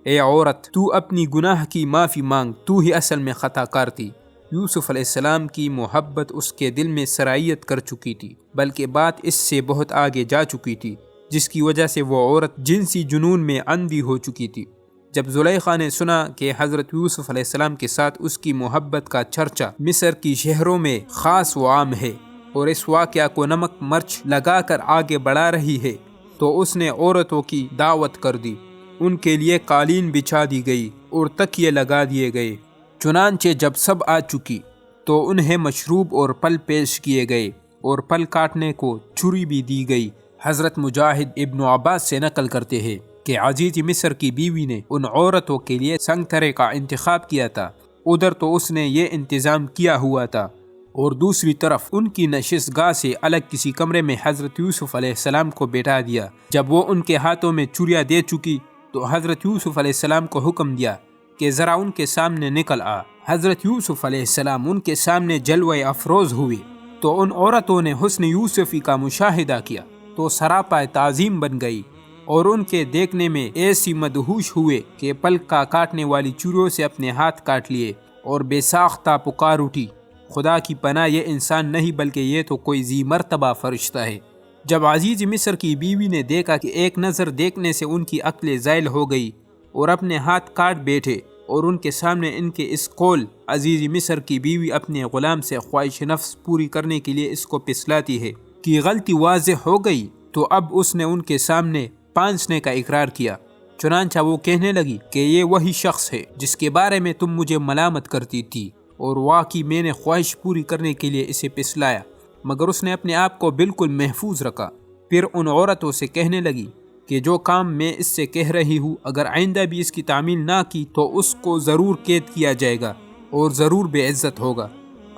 اے عورت، تو اپنی گناہ کی معافی مانگ، تو ہی اصل میں خطا کار تھی۔ یوسف علیہ السلام کی محبت اس کے دل میں سرایت کر چکی تھی، بلکہ بات اس سے بہت آگے جا چکی تھی، جس کی وجہ سے وہ عورت جنسی جنون میں اندھی ہو چکی تھی۔ جب زلیخا نے سنا کہ حضرت یوسف علیہ السلام کے ساتھ اس کی محبت کا چرچا مصر کی شہروں میں خاص و عام ہے اور اس واقعہ کو نمک مرچ لگا کر آگے بڑھا رہی ہے، تو اس نے عورتوں کی دعوت کر دی۔ ان کے لیے قالین بچھا دی گئی اور تکیے لگا دیے گئے۔ چنانچہ جب سب آ چکی تو انہیں مشروب اور پھل پیش کیے گئے اور پھل کاٹنے کو چھری بھی دی گئی۔ حضرت مجاہد ابن عباس سے نقل کرتے ہیں کہ عزیز مصر کی بیوی نے ان عورتوں کے لیے سنگترے کا انتخاب کیا تھا، ادھر تو اس نے یہ انتظام کیا ہوا تھا، اور دوسری طرف ان کی نشست گاہ سے الگ کسی کمرے میں حضرت یوسف علیہ السلام کو بیٹھا دیا۔ جب وہ ان کے ہاتھوں میں چوریاں دے چکی تو حضرت یوسف علیہ السلام کو حکم دیا کہ ذرا ان کے سامنے نکل آ۔ حضرت یوسف علیہ السلام ان کے سامنے جلوہ افروز ہوئے تو ان عورتوں نے حسن یوسفی کا مشاہدہ کیا تو سراپا تعظیم بن گئی، اور ان کے دیکھنے میں ایسی مدہوش ہوئے کہ پلک کا کاٹنے والی چوریوں سے اپنے ہاتھ کاٹ لیے، اور بے ساختہ پکار اٹھی، خدا کی پناہ، یہ انسان نہیں بلکہ یہ تو کوئی ذی مرتبہ فرشتہ ہے۔ جب عزیز مصر کی بیوی نے دیکھا کہ ایک نظر دیکھنے سے ان کی عقل زائل ہو گئی اور اپنے ہاتھ کاٹ بیٹھے، اور ان کے سامنے ان کے اس قول، عزیز مصر کی بیوی اپنے غلام سے خواہش نفس پوری کرنے کے لیے اس کو پسلاتی ہے، کی غلطی واضح ہو گئی، تو اب اس نے ان کے سامنے پانسنے کا اقرار کیا۔ چنانچہ وہ کہنے لگی کہ یہ وہی شخص ہے جس کے بارے میں تم مجھے ملامت کرتی تھی، اور واقعی میں نے خواہش پوری کرنے کے لیے اسے پسلایا، مگر اس نے اپنے آپ کو بالکل محفوظ رکھا۔ پھر ان عورتوں سے کہنے لگی کہ جو کام میں اس سے کہہ رہی ہوں، اگر آئندہ بھی اس کی تعمیل نہ کی تو اس کو ضرور قید کیا جائے گا اور ضرور بے عزت ہوگا۔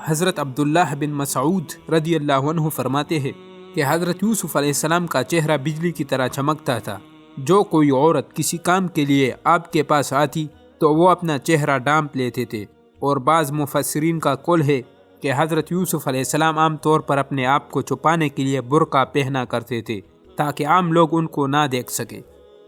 حضرت عبداللہ بن مسعود رضی اللہ عنہ فرماتے ہیں کہ حضرت یوسف علیہ السلام کا چہرہ بجلی کی طرح چمکتا تھا۔ جو کوئی عورت کسی کام کے لیے آپ کے پاس آتی تو وہ اپنا چہرہ ڈھانپ لیتے تھے، اور بعض مفسرین کا قول ہے کہ حضرت یوسف علیہ السلام عام طور پر اپنے آپ کو چھپانے کے لیے برقع پہنا کرتے تھے تاکہ عام لوگ ان کو نہ دیکھ سکیں۔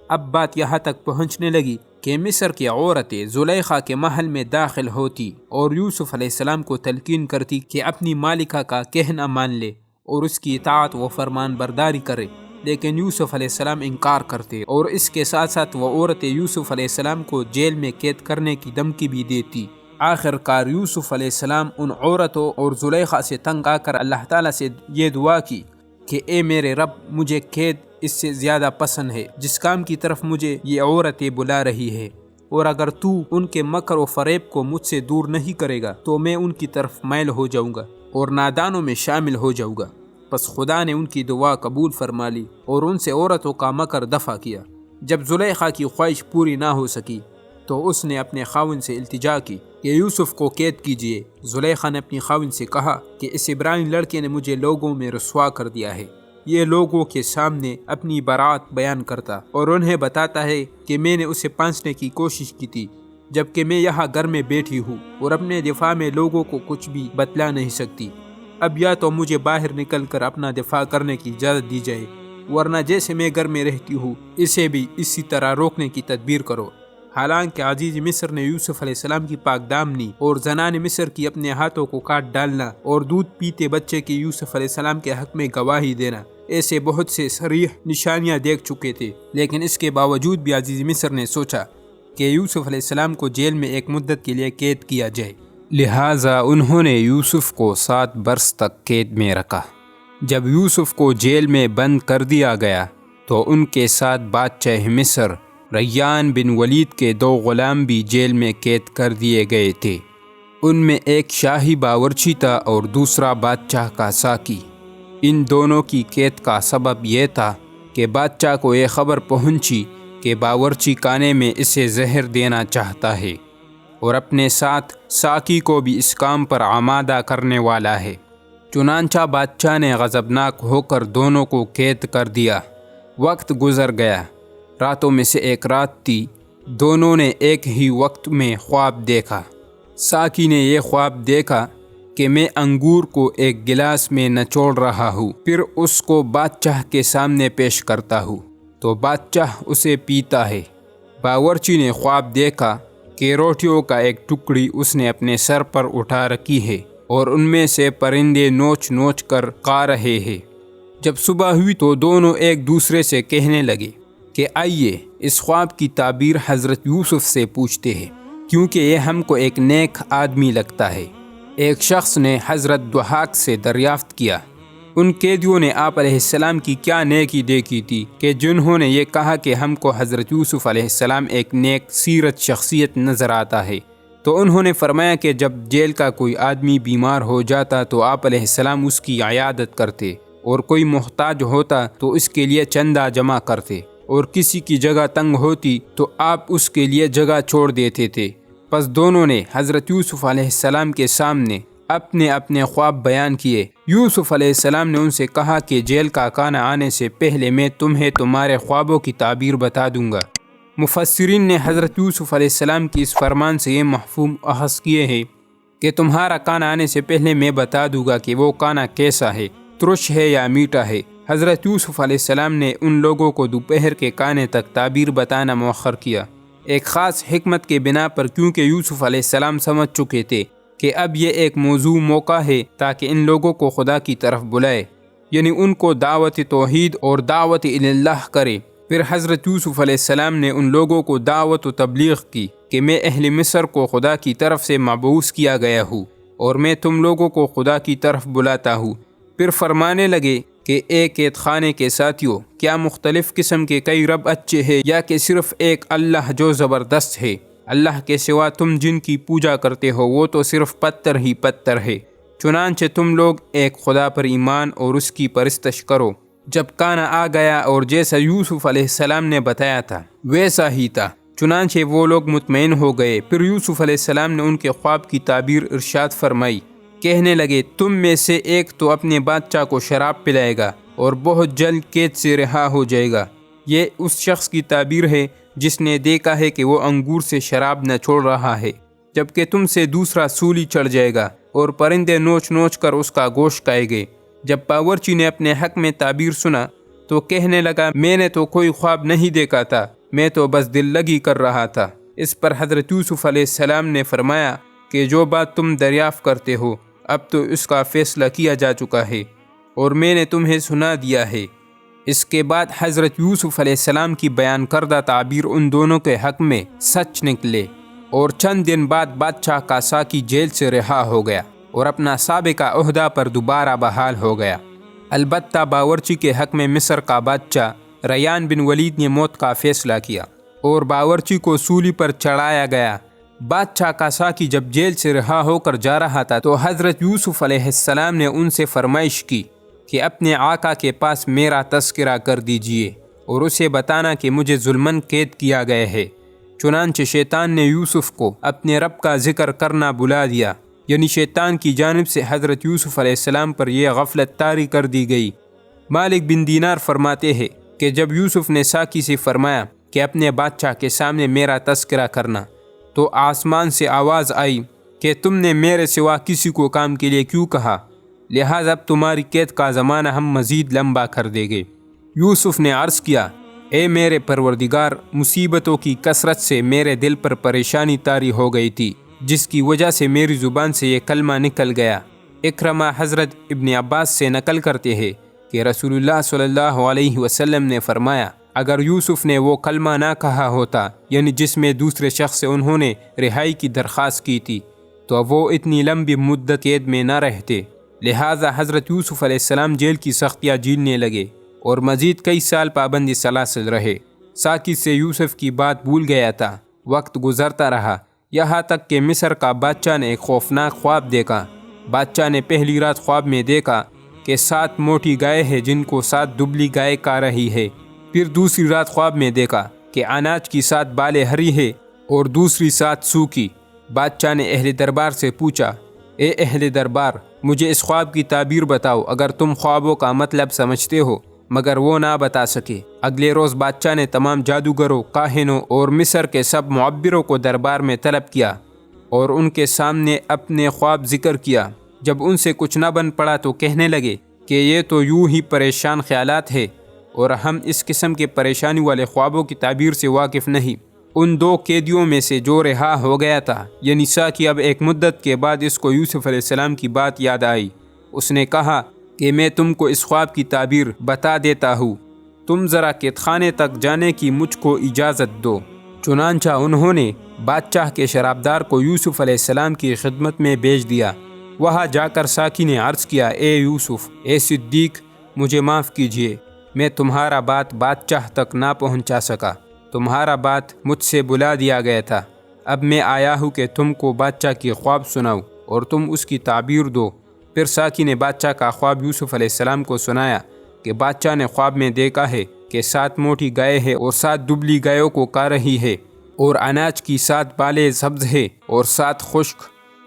اب بات یہاں تک پہنچنے لگی کہ مصر کی عورتیں زلیخا کے محل میں داخل ہوتی اور یوسف علیہ السلام کو تلقین کرتی کہ اپنی مالکہ کا کہنا مان لے اور اس کی اطاعت و فرمان برداری کرے، لیکن یوسف علیہ السلام انکار کرتے، اور اس کے ساتھ ساتھ وہ عورتیں یوسف علیہ السلام کو جیل میں قید کرنے کی دھمکی بھی دیتی۔ آخر کار یوسف علیہ السلام ان عورتوں اور زلیخا سے تنگ آ کر اللہ تعالیٰ سے یہ دعا کی کہ اے میرے رب، مجھے قید اس سے زیادہ پسند ہے جس کام کی طرف مجھے یہ عورتیں بلا رہی ہے، اور اگر تو ان کے مکر و فریب کو مجھ سے دور نہیں کرے گا تو میں ان کی طرف مائل ہو جاؤں گا اور نادانوں میں شامل ہو جاؤں گا۔ پس خدا نے ان کی دعا قبول فرما لی اور ان سے عورتوں کا مکر دفع کیا۔ جب زلیخا کی خواہش پوری نہ ہو سکی تو اس نے اپنے خاوند سے التجا کی کہ یوسف کو قید کیجیے۔ زلیخا نے اپنی خاوند سے کہا کہ اس عبرانی لڑکے نے مجھے لوگوں میں رسوا کر دیا ہے، یہ لوگوں کے سامنے اپنی برات بیان کرتا اور انہیں بتاتا ہے کہ میں نے اسے پانسنے کی کوشش کی تھی، جبکہ میں یہاں گھر میں بیٹھی ہوں اور اپنے دفاع میں لوگوں کو کچھ بھی بتلا نہیں سکتی۔ اب یا تو مجھے باہر نکل کر اپنا دفاع کرنے کی اجازت دی جائے، ورنہ جیسے میں گھر میں رہتی ہوں اسے بھی اسی طرح روکنے کی تدبیر کرو۔ حالانکہ عزیز مصر نے یوسف علیہ السلام کی پاک دامنی اور زنان مصر کی اپنے ہاتھوں کو کاٹ ڈالنا اور دودھ پیتے بچے کی یوسف علیہ السلام کے حق میں گواہی دینا، ایسے بہت سے صریح نشانیاں دیکھ چکے تھے، لیکن اس کے باوجود بھی عزیز مصر نے سوچا کہ یوسف علیہ السلام کو جیل میں ایک مدت کے لیے قید کیا جائے، لہٰذا انہوں نے یوسف کو 7 برس تک قید میں رکھا۔ جب یوسف کو جیل میں بند کر دیا گیا تو ان کے ساتھ بادشاہ مصر ریان بن ولید کے 2 غلام بھی جیل میں قید کر دیے گئے تھے۔ ان میں ایک شاہی باورچی تھا اور دوسرا بادشاہ کا ساقی۔ ان دونوں کی قید کا سبب یہ تھا کہ بادشاہ کو یہ خبر پہنچی کہ باورچی خانے میں اسے زہر دینا چاہتا ہے اور اپنے ساتھ ساقی کو بھی اس کام پر آمادہ کرنے والا ہے۔ چنانچہ بادشاہ نے غضبناک ہو کر دونوں کو قید کر دیا۔ وقت گزر گیا، راتوں میں سے ایک رات تھی، دونوں نے ایک ہی وقت میں خواب دیکھا۔ ساقی نے یہ خواب دیکھا کہ میں انگور کو ایک گلاس میں نچوڑ رہا ہوں، پھر اس کو بادشاہ کے سامنے پیش کرتا ہوں تو بادشاہ اسے پیتا ہے۔ باورچی نے خواب دیکھا کہ روٹیوں کا ایک ٹکڑی اس نے اپنے سر پر اٹھا رکھی ہے اور ان میں سے پرندے نوچ نوچ کر کھا رہے ہیں۔ جب صبح ہوئی تو دونوں ایک دوسرے سے کہنے لگے، کہ آئیے اس خواب کی تعبیر حضرت یوسف سے پوچھتے ہیں، کیونکہ یہ ہم کو ایک نیک آدمی لگتا ہے۔ ایک شخص نے حضرت ضحاک سے دریافت کیا، ان قیدیوں نے آپ علیہ السلام کی کیا نیکی دیکھی تھی کہ جنہوں نے یہ کہا کہ ہم کو حضرت یوسف علیہ السلام ایک نیک سیرت شخصیت نظر آتا ہے؟ تو انہوں نے فرمایا کہ جب جیل کا کوئی آدمی بیمار ہو جاتا تو آپ علیہ السلام اس کی عیادت کرتے، اور کوئی محتاج ہوتا تو اس کے لیے چندہ جمع کرتے، اور کسی کی جگہ تنگ ہوتی تو آپ اس کے لیے جگہ چھوڑ دیتے تھے۔ پس دونوں نے حضرت یوسف علیہ السلام کے سامنے اپنے اپنے خواب بیان کیے۔ یوسف علیہ السلام نے ان سے کہا کہ جیل کا کھانا آنے سے پہلے میں تمہیں تمہارے خوابوں کی تعبیر بتا دوں گا۔ مفسرین نے حضرت یوسف علیہ السلام کی اس فرمان سے یہ مفہوم اخذ کیے ہیں کہ تمہارا کھانا آنے سے پہلے میں بتا دوں گا کہ وہ کھانا کیسا ہے، ترش ہے یا میٹھا ہے۔ حضرت یوسف علیہ السلام نے ان لوگوں کو دوپہر کے کھانے تک تعبیر بتانا مؤخر کیا، ایک خاص حکمت کے بنا پر، کیونکہ یوسف علیہ السلام سمجھ چکے تھے کہ اب یہ ایک موزوں موقع ہے تاکہ ان لوگوں کو خدا کی طرف بلائے، یعنی ان کو دعوت توحید اور دعوت اللہ کرے۔ پھر حضرت یوسف علیہ السلام نے ان لوگوں کو دعوت و تبلیغ کی کہ میں اہل مصر کو خدا کی طرف سے مبعوث کیا گیا ہوں، اور میں تم لوگوں کو خدا کی طرف بلاتا ہوں۔ پھر فرمانے لگے کہ اے قید خانے کے ساتھیوں، کیا مختلف قسم کے کئی رب اچھے ہیں یا کہ صرف ایک اللہ جو زبردست ہے؟ اللہ کے سوا تم جن کی پوجا کرتے ہو وہ تو صرف پتھر ہی پتھر ہے، چنانچہ تم لوگ ایک خدا پر ایمان اور اس کی پرستش کرو۔ جب کانا آ گیا اور جیسا یوسف علیہ السلام نے بتایا تھا ویسا ہی تھا، چنانچہ وہ لوگ مطمئن ہو گئے۔ پھر یوسف علیہ السلام نے ان کے خواب کی تعبیر ارشاد فرمائی، کہنے لگے تم میں سے ایک تو اپنے بادشاہ کو شراب پلائے گا اور بہت جلد قید سے رہا ہو جائے گا۔ یہ اس شخص کی تعبیر ہے جس نے دیکھا ہے کہ وہ انگور سے شراب نہ چھوڑ رہا ہے، جبکہ تم سے دوسرا سولی چڑھ جائے گا اور پرندے نوچ نوچ کر اس کا گوشت کھائے گے۔ جب باورچی نے اپنے حق میں تعبیر سنا تو کہنے لگا میں نے تو کوئی خواب نہیں دیکھا تھا، میں تو بس دل لگی کر رہا تھا۔ اس پر حضرت یوسف علیہ السلام نے فرمایا کہ جو بات تم دریافت کرتے ہو اب تو اس کا فیصلہ کیا جا چکا ہے اور میں نے تمہیں سنا دیا ہے۔ اس کے بعد حضرت یوسف علیہ السلام کی بیان کردہ تعبیر ان دونوں کے حق میں سچ نکلے، اور چند دن بعد بادشاہ کا ساقی جیل سے رہا ہو گیا اور اپنا سابقہ عہدہ پر دوبارہ بحال ہو گیا۔ البتہ باورچی کے حق میں مصر کا بادشاہ ریان بن ولید نے موت کا فیصلہ کیا اور باورچی کو سولی پر چڑھایا گیا۔ بادشاہ کا ساقی جب جیل سے رہا ہو کر جا رہا تھا تو حضرت یوسف علیہ السلام نے ان سے فرمائش کی کہ اپنے آقا کے پاس میرا تذکرہ کر دیجئے اور اسے بتانا کہ مجھے ظلماً قید کیا گیا ہے۔ چنانچہ شیطان نے یوسف کو اپنے رب کا ذکر کرنا بلا دیا، یعنی شیطان کی جانب سے حضرت یوسف علیہ السلام پر یہ غفلت طاری کر دی گئی۔ مالک بن دینار فرماتے ہیں کہ جب یوسف نے ساقی سے فرمایا کہ اپنے بادشاہ کے سامنے میرا تذکرہ کرنا، تو آسمان سے آواز آئی کہ تم نے میرے سوا کسی کو کام کے لیے کیوں کہا؟ لہٰذا اب تمہاری قید کا زمانہ ہم مزید لمبا کر دیں گے۔ یوسف نے عرض کیا، اے میرے پروردگار، مصیبتوں کی کثرت سے میرے دل پر پریشانی طاری ہو گئی تھی، جس کی وجہ سے میری زبان سے یہ کلمہ نکل گیا۔ اکرمہ حضرت ابن عباس سے نقل کرتے ہیں کہ رسول اللہ صلی اللہ علیہ وسلم نے فرمایا، اگر یوسف نے وہ کلمہ نہ کہا ہوتا، یعنی جس میں دوسرے شخص سے انہوں نے رہائی کی درخواست کی تھی، تو وہ اتنی لمبی مدت قید میں نہ رہتے۔ لہٰذا حضرت یوسف علیہ السلام جیل کی سختیاں جھیلنے لگے اور مزید کئی سال پابندی سلاسل رہے۔ ساقی سے یوسف کی بات بھول گیا تھا۔ وقت گزرتا رہا، یہاں تک کہ مصر کا بادشاہ نے ایک خوفناک خواب دیکھا۔ بادشاہ نے پہلی رات خواب میں دیکھا کہ 7 موٹی گائے ہیں جن کو 7 دبلی گائے کھا رہی ہے۔ پھر دوسری رات خواب میں دیکھا کہ اناج کی 7 بالیں ہری ہے اور دوسری 7 سوکھی۔ بادشاہ نے اہل دربار سے پوچھا، اے اہل دربار، مجھے اس خواب کی تعبیر بتاؤ اگر تم خوابوں کا مطلب سمجھتے ہو، مگر وہ نہ بتا سکے۔ اگلے روز بادشاہ نے تمام جادوگروں، کاہنوں اور مصر کے سب معبروں کو دربار میں طلب کیا اور ان کے سامنے اپنے خواب ذکر کیا۔ جب ان سے کچھ نہ بن پڑا تو کہنے لگے کہ یہ تو یوں ہی پریشان خیالات ہے اور ہم اس قسم کے پریشانی والے خوابوں کی تعبیر سے واقف نہیں۔ ان 2 قیدیوں میں سے جو رہا ہو گیا تھا، یعنی ساقی، اب ایک مدت کے بعد اس کو یوسف علیہ السلام کی بات یاد آئی۔ اس نے کہا کہ میں تم کو اس خواب کی تعبیر بتا دیتا ہوں۔ تم ذرا قید خانے تک جانے کی مجھ کو اجازت دو۔ چنانچہ انہوں نے بادشاہ کے شرابدار کو یوسف علیہ السلام کی خدمت میں بھیج دیا۔ وہاں جا کر ساقی نے عرض کیا، اے یوسف، اے صدیق، مجھے معاف کیجیے، میں تمہارا بات بادشاہ تک نہ پہنچا سکا۔ تمہارا بات مجھ سے بلا دیا گیا تھا۔ اب میں آیا ہوں کہ تم کو بادشاہ کی خواب سناؤں اور تم اس کی تعبیر دو۔ پھر ساقی نے بادشاہ کا خواب یوسف علیہ السلام کو سنایا کہ بادشاہ نے خواب میں دیکھا ہے کہ 7 موٹی گائے ہیں اور 7 دبلی گایوں کو کھا رہی ہے، اور اناج کی 7 بالیں سبز ہے اور 7 خشک۔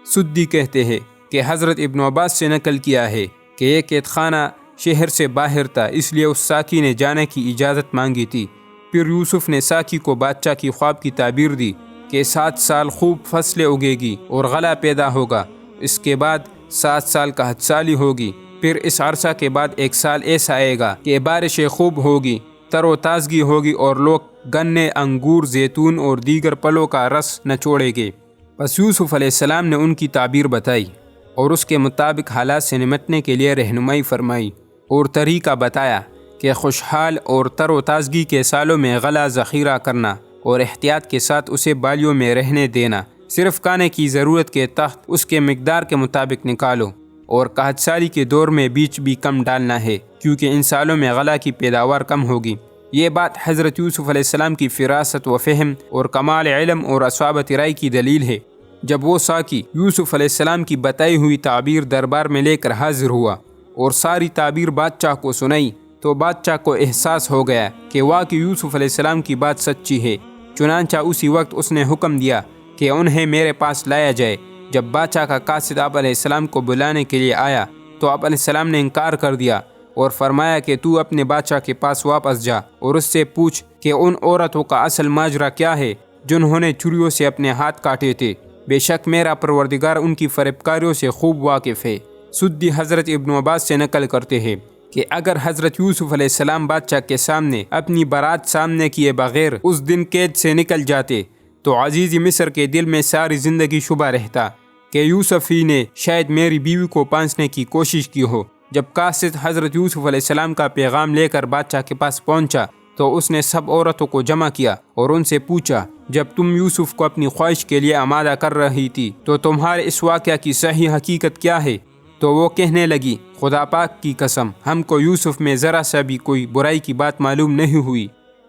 سدی کہتے ہیں کہ حضرت ابن عباس سے نقل کیا ہے کہ یہ قید خانہ شہر سے باہر تھا، اس لیے اس ساقی نے جانے کی اجازت مانگی تھی۔ پھر یوسف نے ساقی کو بادشاہ کی خواب کی تعبیر دی کہ 7 سال خوب فصلیں اگے گی اور غلہ پیدا ہوگا، اس کے بعد 7 سال قحط سالی ہوگی، پھر اس عرصہ کے بعد 1 سال ایسا آئے گا کہ بارشیں خوب ہوگی، تر و تازگی ہوگی اور لوگ گنے، انگور، زیتون اور دیگر پھلوں کا رس نچوڑیں گے۔ بس یوسف علیہ السلام نے ان کی تعبیر بتائی اور اس کے مطابق حالات سے نمٹنے کے لیے رہنمائی فرمائی اور طریقہ بتایا کہ خوشحال اور تر و تازگی کے سالوں میں غلہ ذخیرہ کرنا اور احتیاط کے ساتھ اسے بالیوں میں رہنے دینا، صرف کھانے کی ضرورت کے تحت اس کے مقدار کے مطابق نکالو، اور قحط سالی کے دور میں بیچ بھی کم ڈالنا ہے کیونکہ ان سالوں میں غلہ کی پیداوار کم ہوگی۔ یہ بات حضرت یوسف علیہ السلام کی فراست و فہم اور کمال علم اور اصابت رائے کی دلیل ہے۔ جب وہ ساقی یوسف علیہ السلام کی بتائی ہوئی تعبیر دربار میں لے کر حاضر ہوا اور ساری تعبیر بادشاہ کو سنائی تو بادشاہ کو احساس ہو گیا کہ واقعی یوسف علیہ السلام کی بات سچی ہے۔ چنانچہ اسی وقت اس نے حکم دیا کہ انہیں میرے پاس لایا جائے۔ جب بادشاہ کا قاصد آپ علیہ السلام کو بلانے کے لیے آیا تو آپ علیہ السلام نے انکار کر دیا اور فرمایا کہ تو اپنے بادشاہ کے پاس واپس جا اور اس سے پوچھ کہ ان عورتوں کا اصل ماجرا کیا ہے جنہوں نے چھریوں سے اپنے ہاتھ کاٹے تھے۔ بے شک میرا پروردگار ان کی فریبکاریوں سے خوب واقف ہے۔ سدی حضرت ابن عباس سے نقل کرتے ہیں کہ اگر حضرت یوسف علیہ السلام بادشاہ کے سامنے اپنی برات سامنے کیے بغیر اس دن قید سے نکل جاتے تو عزیز مصر کے دل میں ساری زندگی شبہ رہتا کہ یوسف ہی نے شاید میری بیوی کو پانسنے کی کوشش کی ہو۔ جب قاصد حضرت یوسف علیہ السلام کا پیغام لے کر بادشاہ کے پاس پہنچا تو اس نے سب عورتوں کو جمع کیا اور ان سے پوچھا، جب تم یوسف کو اپنی خواہش کے لیے آمادہ کر رہی تھی تو تمہارے اس واقعہ کی صحیح حقیقت کیا ہے؟ تو وہ کہنے لگی، خدا پاک کی قسم، ہم کو یوسف میں ذرا سا بھی کوئی برائی کی بات معلوم نہیں ہوئی،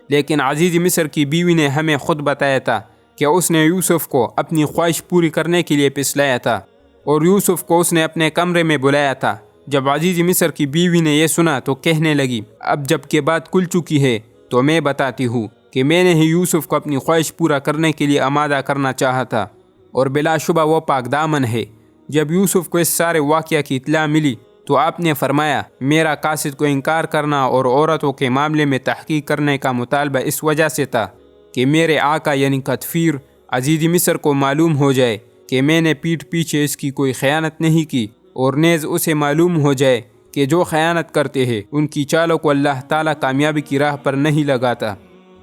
لیکن عزیز مصر کی بیوی نے ہمیں خود بتایا تھا کہ اس نے یوسف کو اپنی خواہش پوری کرنے کے لیے پسلایا تھا اور یوسف کو اس نے اپنے کمرے میں بلایا تھا۔ جب عزیز مصر کی بیوی نے یہ سنا تو کہنے لگی، اب جب کہ بات کھل چکی ہے تو میں بتاتی ہوں کہ میں نے ہی یوسف کو اپنی خواہش پورا کرنے کے لیے آمادہ کرنا چاہا تھا، اور بلا شبہ وہ پاک دامن ہے۔ جب یوسف کو اس سارے واقعہ کی اطلاع ملی تو آپ نے فرمایا، میرا قاصد کو انکار کرنا اور عورتوں کے معاملے میں تحقیق کرنے کا مطالبہ اس وجہ سے تھا کہ میرے آقا یعنی قطفیر عزیز مصر کو معلوم ہو جائے کہ میں نے پیٹھ پیچھے اس کی کوئی خیانت نہیں کی، اور نیز اسے معلوم ہو جائے کہ جو خیانت کرتے ہیں ان کی چالوں کو اللہ تعالیٰ کامیابی کی راہ پر نہیں لگاتا۔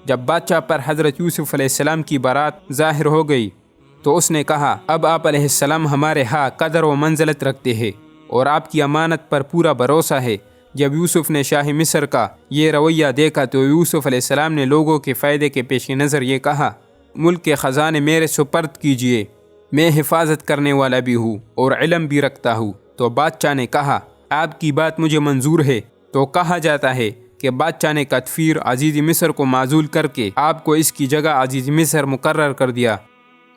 جب بادشاہ پر حضرت یوسف علیہ السلام کی بارات ظاہر ہو گئی تو اس نے کہا، اب آپ علیہ السلام ہمارے ہاں قدر و منزلت رکھتے ہیں اور آپ کی امانت پر پورا بھروسہ ہے۔ جب یوسف نے شاہ مصر کا یہ رویہ دیکھا تو یوسف علیہ السلام نے لوگوں کے فائدے کے پیش نظر یہ کہا، ملک کے خزانے میرے سپرد کیجیے، میں حفاظت کرنے والا بھی ہوں اور علم بھی رکھتا ہوں۔ تو بادشاہ نے کہا، آپ کی بات مجھے منظور ہے۔ تو کہا جاتا ہے کہ بادشاہ نے قطفیر عزیز مصر کو معزول کر کے آپ کو اس کی جگہ عزیز مصر مقرر کر دیا،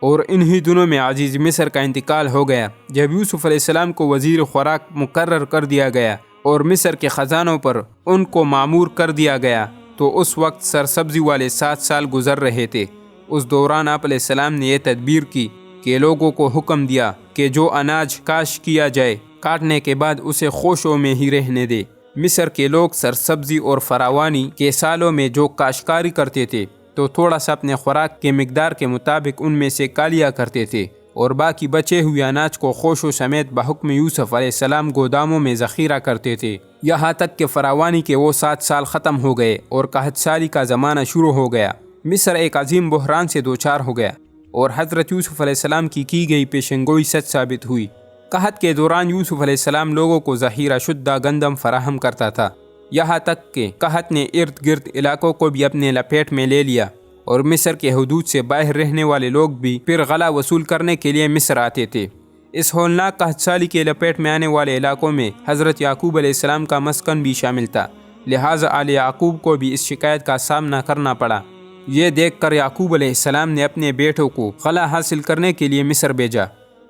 اور انہی دنوں میں عزیز مصر کا انتقال ہو گیا۔ جب یوسف علیہ السلام کو وزیر خوراک مقرر کر دیا گیا اور مصر کے خزانوں پر ان کو مامور کر دیا گیا تو اس وقت سرسبزی والے 7 سال گزر رہے تھے۔ اس دوران آپ علیہ السلام نے یہ تدبیر کی کہ لوگوں کو حکم دیا کہ جو اناج کاشت کیا جائے کاٹنے کے بعد اسے خوشوں میں ہی رہنے دے۔ مصر کے لوگ سرسبزی اور فراوانی کے سالوں میں جو کاشتکاری کرتے تھے تو تھوڑا سا اپنے خوراک کے مقدار کے مطابق ان میں سے کالیا کرتے تھے، اور باقی بچے ہوئے اناج کو خوشوں سمیت بحکم یوسف علیہ السلام گوداموں میں ذخیرہ کرتے تھے، یہاں تک کہ فراوانی کے وہ 7 سال ختم ہو گئے اور قحط سالی کا زمانہ شروع ہو گیا۔ مصر ایک عظیم بحران سے دوچار ہو گیا اور حضرت یوسف علیہ السلام کی گئی پیشنگوئی سچ ثابت ہوئی۔ قحط کے دوران یوسف علیہ السلام لوگوں کو ذخیرہ شدہ گندم فراہم کرتا تھا یہاں تک کہ قحط نے ارد گرد علاقوں کو بھی اپنے لپیٹ میں لے لیا اور مصر کے حدود سے باہر رہنے والے لوگ بھی پھر غلہ وصول کرنے کے لیے مصر آتے تھے۔ اس ہولناک قحط سالی کے لپیٹ میں آنے والے علاقوں میں حضرت یعقوب علیہ السلام کا مسکن بھی شامل تھا، لہٰذا آل یعقوب کو بھی اس شکایت کا سامنا کرنا پڑا۔ یہ دیکھ کر یعقوب علیہ السلام نے اپنے بیٹوں کو غلہ حاصل کرنے کے لیے مصر بھیجا۔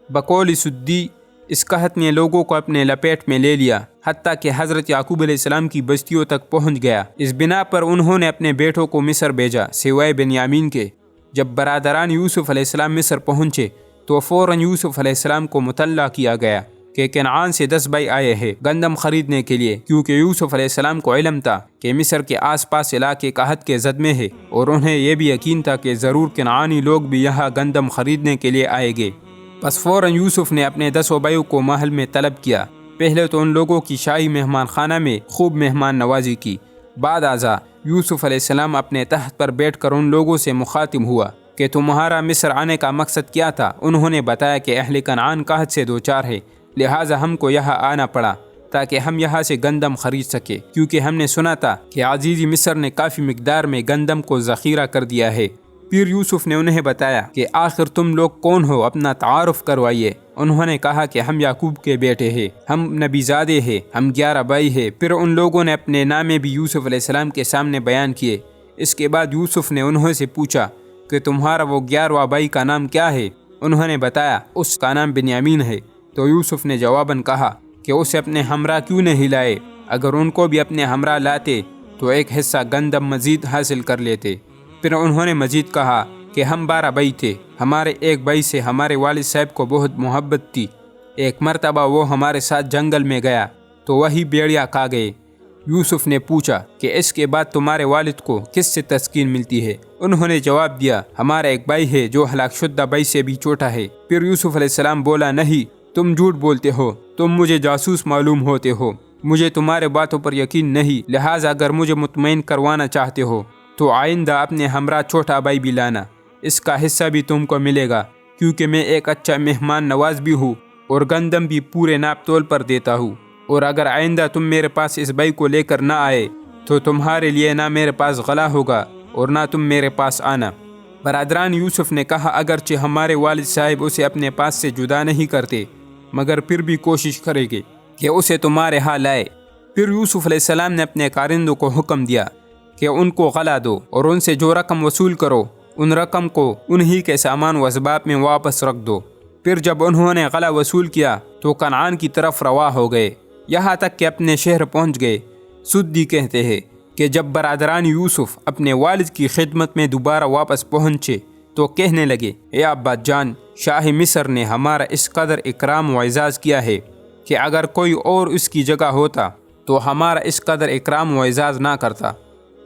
بقول سدی اس قحط نے لوگوں کو اپنے لپیٹ میں لے لیا، حتیٰ کہ حضرت یعقوب علیہ السلام کی بستیوں تک پہنچ گیا۔ اس بنا پر انہوں نے اپنے بیٹوں کو مصر بھیجا سوائے بنیامین کے۔ جب برادران یوسف علیہ السلام مصر پہنچے تو فوراً یوسف علیہ السلام کو مطلع کیا گیا کہ کنعان سے 10 بھائی آئے ہیں گندم خریدنے کے لیے، کیونکہ یوسف علیہ السلام کو علم تھا کہ مصر کے آس پاس علاقے قحط کے زد میں ہے، اور انہیں یہ بھی یقین تھا کہ ضرور کنعانی لوگ بھی یہاں گندم خریدنے کے لیے آئیں گے۔ پس فوراً یوسف نے اپنے 10 بھائیوں کو محل میں طلب کیا۔ پہلے تو ان لوگوں کی شاہی مہمان خانہ میں خوب مہمان نوازی کی۔ بعد ازاں یوسف علیہ السلام اپنے تخت پر بیٹھ کر ان لوگوں سے مخاطب ہوا کہ تمہارا مصر آنے کا مقصد کیا تھا؟ انہوں نے بتایا کہ اہل کنعان قحط سے دوچار ہے، لہٰذا ہم کو یہاں آنا پڑا تاکہ ہم یہاں سے گندم خرید سکے، کیونکہ ہم نے سنا تھا کہ عزیز مصر نے کافی مقدار میں گندم کو ذخیرہ کر دیا ہے۔ پھر یوسف نے انہیں بتایا کہ آخر تم لوگ کون ہو، اپنا تعارف کروائیے۔ انہوں نے کہا کہ ہم یعقوب کے بیٹے ہیں، ہم نبی زادے ہیں، ہم 11 بھائی ہیں۔ پھر ان لوگوں نے اپنے نامے بھی یوسف علیہ السلام کے سامنے بیان کیے۔ اس کے بعد یوسف نے انہوں سے پوچھا کہ تمہارا وہ 11واں بھائی کا نام کیا ہے؟ انہوں نے بتایا اس کا نام بنیامین ہے۔ تو یوسف نے جواباً کہا کہ اسے اپنے ہمراہ کیوں نہیں لائے؟ اگر ان کو بھی اپنے ہمراہ لاتے تو ایک حصہ گندم مزید حاصل کر لیتے۔ پھر انہوں نے مزید کہا کہ ہم 12 بھائی تھے، ہمارے ایک بھائی سے ہمارے والد صاحب کو بہت محبت تھی۔ ایک مرتبہ وہ ہمارے ساتھ جنگل میں گیا تو وہی بھیڑیا کھا گئے۔ یوسف نے پوچھا کہ اس کے بعد تمہارے والد کو کس سے تسکین ملتی ہے؟ انہوں نے جواب دیا ہمارا ایک بھائی ہے جو ہلاک شدہ بھائی سے بھی چھوٹا ہے۔ پھر یوسف علیہ السلام بولا نہیں، تم جھوٹ بولتے ہو، تم مجھے جاسوس معلوم ہوتے ہو، مجھے تمہارے باتوں پر یقین نہیں، لہٰذا اگر مجھے مطمئن کروانا چاہتے ہو تو آئندہ اپنے ہمراہ چھوٹا بھائی بھی لانا، اس کا حصہ بھی تم کو ملے گا، کیونکہ میں ایک اچھا مہمان نواز بھی ہوں اور گندم بھی پورے ناپ تول پر دیتا ہوں، اور اگر آئندہ تم میرے پاس اس بھائی کو لے کر نہ آئے تو تمہارے لیے نہ میرے پاس غلہ ہوگا اور نہ تم میرے پاس آنا۔ برادران یوسف نے کہا اگرچہ ہمارے والد صاحب اسے اپنے پاس سے جدا نہیں کرتے، مگر پھر بھی کوشش کریں گے کہ اسے تمہارے ہاں لائے۔ پھر یوسف علیہ السلام نے اپنے کارندوں کو حکم دیا کہ ان کو غلہ دو اور ان سے جو رقم وصول کرو ان رقم کو انہی کے سامان و اسباب میں واپس رکھ دو۔ پھر جب انہوں نے غلہ وصول کیا تو کنعان کی طرف رواں ہو گئے، یہاں تک کہ اپنے شہر پہنچ گئے۔ سدی کہتے ہیں کہ جب برادران یوسف اپنے والد کی خدمت میں دوبارہ واپس پہنچے تو کہنے لگے اے ابا جان، شاہ مصر نے ہمارا اس قدر اکرام و اعزاز کیا ہے کہ اگر کوئی اور اس کی جگہ ہوتا تو ہمارا اس قدر اکرام و اعزاز نہ کرتا،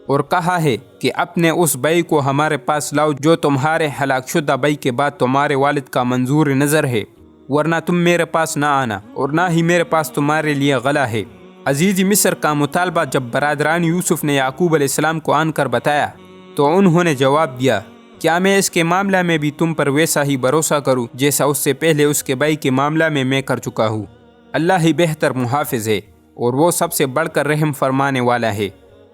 اور کہا ہے کہ اپنے اس بھائی کو ہمارے پاس لاؤ جو تمہارے ہلاک شدہ بھائی کے بعد تمہارے والد کا منظور نظر ہے، ورنہ تم میرے پاس نہ آنا اور نہ ہی میرے پاس تمہارے لیے غلہ ہے۔ عزیز مصر کا مطالبہ جب برادران یوسف نے یعقوب علیہ السلام کو آن کر بتایا تو انہوں نے جواب دیا کیا میں اس کے معاملہ میں بھی تم پر ویسا ہی بھروسہ کروں جیسا اس سے پہلے اس کے بھائی کے معاملہ میں کر چکا ہوں؟ اللہ ہی بہتر محافظ ہے اور وہ سب سے بڑھ کر رحم فرمانے والا ہے۔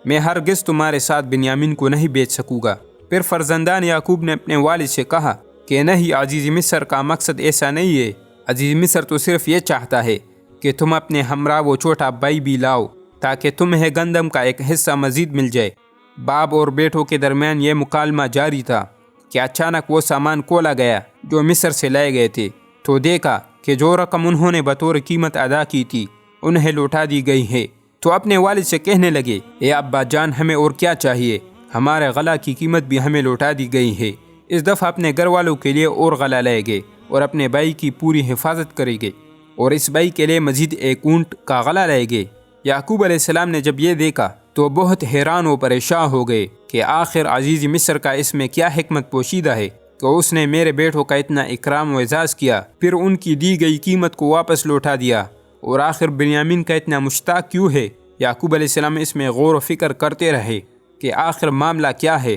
میں ہرگز تمہارے ساتھ بنیامین کو نہیں بیچ سکوں گا۔ پھر فرزندان یعقوب نے اپنے والد سے کہا کہ نہیں، عزیز مصر کا مقصد ایسا نہیں ہے، عزیز مصر تو صرف یہ چاہتا ہے کہ تم اپنے ہمراہ وہ چھوٹا بھائی بھی لاؤ تاکہ تمہیں گندم کا ایک حصہ مزید مل جائے۔ باپ اور بیٹوں کے درمیان یہ مکالمہ جاری تھا کہ اچانک وہ سامان کھولا گیا جو مصر سے لائے گئے تھے، تو دیکھا کہ جو رقم انہوں نے بطور قیمت ادا کی تھی انہیں لوٹا دی گئی ہے۔ تو اپنے والد سے کہنے لگے اے ابا جان، ہمیں اور کیا چاہیے، ہمارے غلہ کی قیمت بھی ہمیں لوٹا دی گئی ہے۔ اس دفعہ اپنے گھر والوں کے لیے اور غلہ لائے گے اور اپنے بھائی کی پوری حفاظت کریں گے، اور اس بھائی کے لیے مزید ایک اونٹ کا غلہ لائے گے۔ یعقوب علیہ السلام نے جب یہ دیکھا تو بہت حیران و پریشان ہو گئے کہ آخر عزیز مصر کا اس میں کیا حکمت پوشیدہ ہے کہ اس نے میرے بیٹوں کا اتنا اکرام و اعزاز کیا، پھر ان کی دی گئی قیمت کو واپس لوٹا دیا، اور آخر بنیامین کا اتنا مشتاق کیوں ہے؟ یعقوب علیہ السلام اس میں غور و فکر کرتے رہے کہ آخر معاملہ کیا ہے۔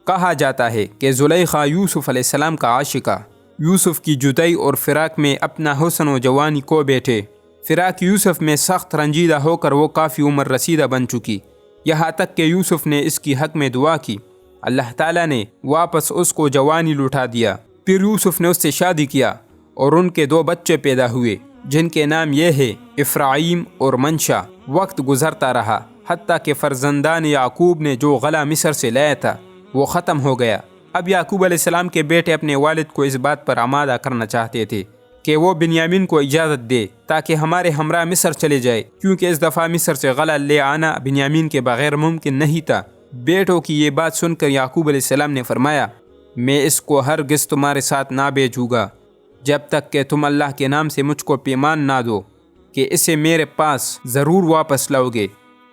کہا جاتا ہے کہ زلیخا یوسف علیہ السلام کا عاشقہ یوسف کی جدائی اور فراق میں اپنا حسن و جوانی کو بیٹھے، فراق یوسف میں سخت رنجیدہ ہو کر وہ کافی عمر رسیدہ بن چکی، یہاں تک کہ یوسف نے اس کی حق میں دعا کی، اللہ تعالیٰ نے واپس اس کو جوانی لوٹا دیا۔ پھر یوسف نے اس سے شادی کیا اور ان کے 2 بچے پیدا ہوئے جن کے نام یہ ہے افرایم اور منشا۔ وقت گزرتا رہا حتیٰ کہ فرزندان یعقوب نے جو غلہ مصر سے لایا تھا وہ ختم ہو گیا۔ اب یعقوب علیہ السلام کے بیٹے اپنے والد کو اس بات پر آمادہ کرنا چاہتے تھے کہ وہ بنیامین کو اجازت دے تاکہ ہمارے ہمراہ مصر چلے جائے، کیونکہ اس دفعہ مصر سے غلہ لے آنا بنیامین کے بغیر ممکن نہیں تھا۔ بیٹوں کی یہ بات سن کر یعقوب علیہ السلام نے فرمایا، میں اس کو ہرگز تمہارے ساتھ نہ بھیجوں گا جب تک کہ تم اللہ کے نام سے مجھ کو پیمان نہ دو کہ اسے میرے پاس ضرور واپس لاؤ گے،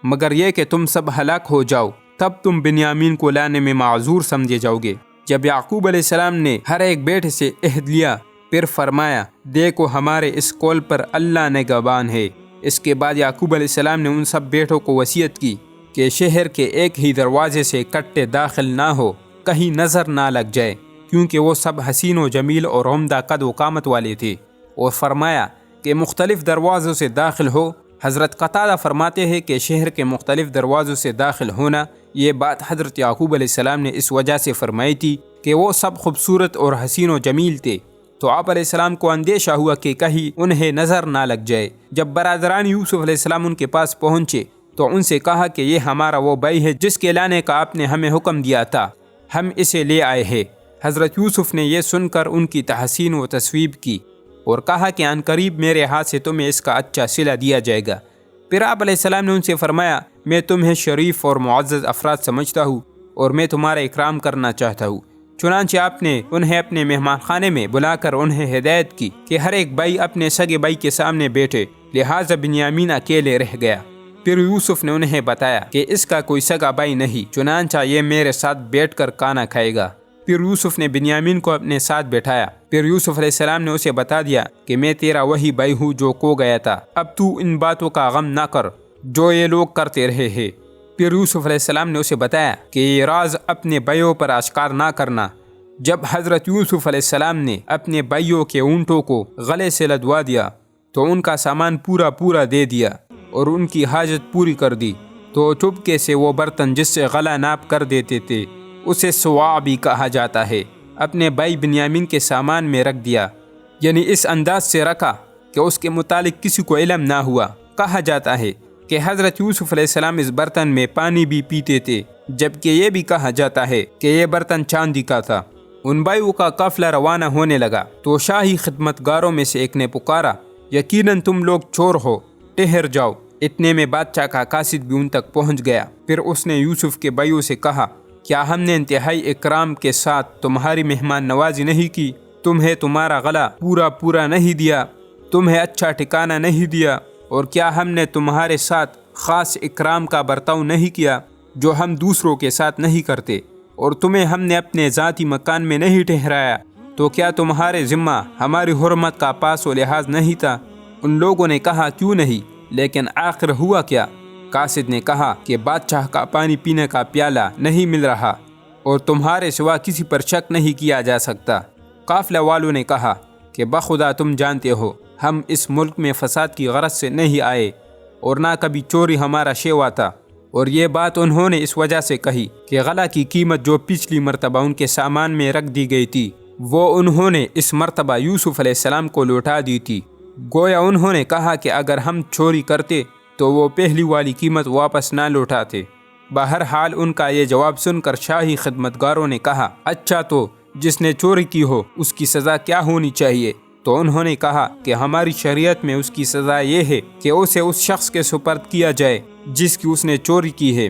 مگر یہ کہ تم سب ہلاک ہو جاؤ، تب تم بنیامین کو لانے میں معذور سمجھے جاؤ گے۔ جب یعقوب علیہ السلام نے ہر ایک بیٹے سے عہد لیا، پھر فرمایا، دیکھو ہمارے اس قول پر اللہ نگہبان ہے۔ اس کے بعد یعقوب علیہ السلام نے ان سب بیٹوں کو وصیت کی کہ شہر کے ایک ہی دروازے سے کٹے داخل نہ ہو، کہیں نظر نہ لگ جائے، کیونکہ وہ سب حسین و جمیل اور عمدہ قد و قامت والے تھے، اور فرمایا کہ مختلف دروازوں سے داخل ہو۔ حضرت قتادہ فرماتے ہیں کہ شہر کے مختلف دروازوں سے داخل ہونا، یہ بات حضرت یعقوب علیہ السلام نے اس وجہ سے فرمائی تھی کہ وہ سب خوبصورت اور حسین و جمیل تھے، تو آپ علیہ السلام کو اندیشہ ہوا کہ کہیں انہیں نظر نہ لگ جائے۔ جب برادران یوسف علیہ السلام ان کے پاس پہنچے تو ان سے کہا کہ یہ ہمارا وہ بھائی ہے جس کے لانے کا آپ نے ہمیں حکم دیا تھا، ہم اسے لے آئے ہیں۔ حضرت یوسف نے یہ سن کر ان کی تحسین و تصویب کی اور کہا کہ عن قریب میرے ہاتھ سے تمہیں اس کا اچھا صلہ دیا جائے گا۔ پھر آپ علیہ السلام نے ان سے فرمایا، میں تمہیں شریف اور معزز افراد سمجھتا ہوں اور میں تمہارا اکرام کرنا چاہتا ہوں۔ چنانچہ آپ نے انہیں اپنے مہمان خانے میں بلا کر انہیں ہدایت کی کہ ہر ایک بھائی اپنے سگے بھائی کے سامنے بیٹھے، لہٰذا بنیامین اکیلے رہ گیا۔ پھر یوسف نے انہیں بتایا کہ اس کا کوئی سگا بھائی نہیں، چنانچہ یہ میرے ساتھ بیٹھ کر کھانا کھائے گا۔ پھر یوسف نے بنیامین کو اپنے ساتھ بٹھایا۔ پھر یوسف علیہ السلام نے اسے بتا دیا کہ میں تیرا وہی بھائی ہوں جو کھو گیا تھا، اب تو ان باتوں کا غم نہ کر جو یہ لوگ کرتے رہے ہیں۔ پھر یوسف علیہ السلام نے اسے بتایا کہ یہ راز اپنے بھائیوں پر اشکار نہ کرنا۔ جب حضرت یوسف علیہ السلام نے اپنے بھائیوں کے اونٹوں کو گلے سے لدوا دیا تو ان کا سامان پورا دے دیا اور ان کی حاجت پوری کر دی، تو چپکے سے وہ برتن جس سے غلہ ناپ کر دیتے تھے اسے سوا بھی کہا جاتا ہے، اپنے بھائی بنیامین کے سامان میں رکھ دیا، یعنی اس انداز سے رکھا کہ اس کے متعلق کسی کو علم نہ ہوا۔ کہا جاتا ہے کہ حضرت یوسف علیہ السلام اس برتن میں پانی بھی پیتے تھے، جبکہ یہ بھی کہا جاتا ہے کہ یہ برتن چاندی کا تھا۔ ان بھائیوں کا قافلہ روانہ ہونے لگا تو شاہی خدمتگاروں میں سے ایک نے پکارا، یقیناً تم لوگ چور ہو، ٹھہر جاؤ۔ اتنے میں بادشاہ کا قاصد بھی ان تک پہنچ گیا۔ پھر اس نے یوسف کے بھائیوں سے کہا، کیا ہم نے انتہائی اکرام کے ساتھ تمہاری مہمان نوازی نہیں کی؟ تمہیں تمہارا غلہ پورا نہیں دیا، تمہیں اچھا ٹھکانہ نہیں دیا، اور کیا ہم نے تمہارے ساتھ خاص اکرام کا برتاؤ نہیں کیا جو ہم دوسروں کے ساتھ نہیں کرتے، اور تمہیں ہم نے اپنے ذاتی مکان میں نہیں ٹھہرایا، تو کیا تمہارے ذمہ ہماری حرمت کا پاس و لحاظ نہیں تھا؟ ان لوگوں نے کہا، کیوں نہیں، لیکن آخر ہوا کیا؟ قاصد نے کہا کہ بادشاہ کا پانی پینے کا پیالہ نہیں مل رہا اور تمہارے سوا کسی پر شک نہیں کیا جا سکتا۔ قافلہ والوں نے کہا کہ بخدا تم جانتے ہو ہم اس ملک میں فساد کی غرض سے نہیں آئے اور نہ کبھی چوری ہمارا شیوا تھا۔ اور یہ بات انہوں نے اس وجہ سے کہی کہ غلہ کی قیمت جو پچھلی مرتبہ ان کے سامان میں رکھ دی گئی تھی وہ انہوں نے اس مرتبہ یوسف علیہ السلام کو لوٹا دی تھی۔ گویا انہوں نے کہا کہ اگر ہم چوری کرتے تو وہ پہلی والی قیمت واپس نہ لوٹاتے۔ بہرحال ان کا یہ جواب سن کر شاہی خدمتگاروں نے کہا، اچھا تو جس نے چوری کی ہو اس کی سزا کیا ہونی چاہیے؟ تو انہوں نے کہا کہ ہماری شریعت میں اس کی سزا یہ ہے کہ اسے اس شخص کے سپرد کیا جائے جس کی اس نے چوری کی ہے،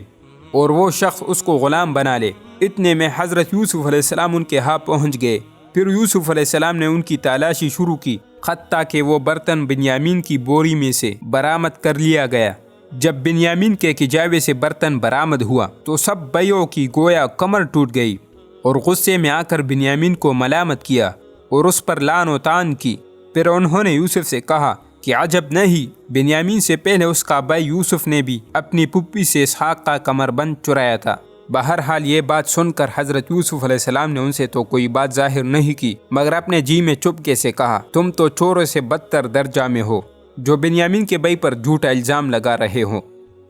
اور وہ شخص اس کو غلام بنا لے۔ اتنے میں حضرت یوسف علیہ السلام ان کے ہاں پہنچ گئے۔ پھر یوسف علیہ السلام نے ان کی تلاشی شروع کی، حتیٰ کہ وہ برتن بنیامین کی بوری میں سے برآمد کر لیا گیا۔ جب بنیامین کے کجاوے سے برتن برآمد ہوا تو سب بھائیوں کی گویا کمر ٹوٹ گئی، اور غصے میں آ کر بنیامین کو ملامت کیا اور اس پر لعن و طعن کی۔ پھر انہوں نے یوسف سے کہا کہ عجب نہیں، بنیامین سے پہلے اس کا بھائی یوسف نے بھی اپنی پھپھی سے اسحاق کا کمر بند چرایا تھا۔ بہرحال یہ بات سن کر حضرت یوسف علیہ السلام نے ان سے تو کوئی بات ظاہر نہیں کی، مگر اپنے جی میں چپکے سے کہا، تم تو چوروں سے بدتر درجہ میں ہو۔ جو بنیامین کے بھائی پر جھوٹا الزام لگا رہے ہوں۔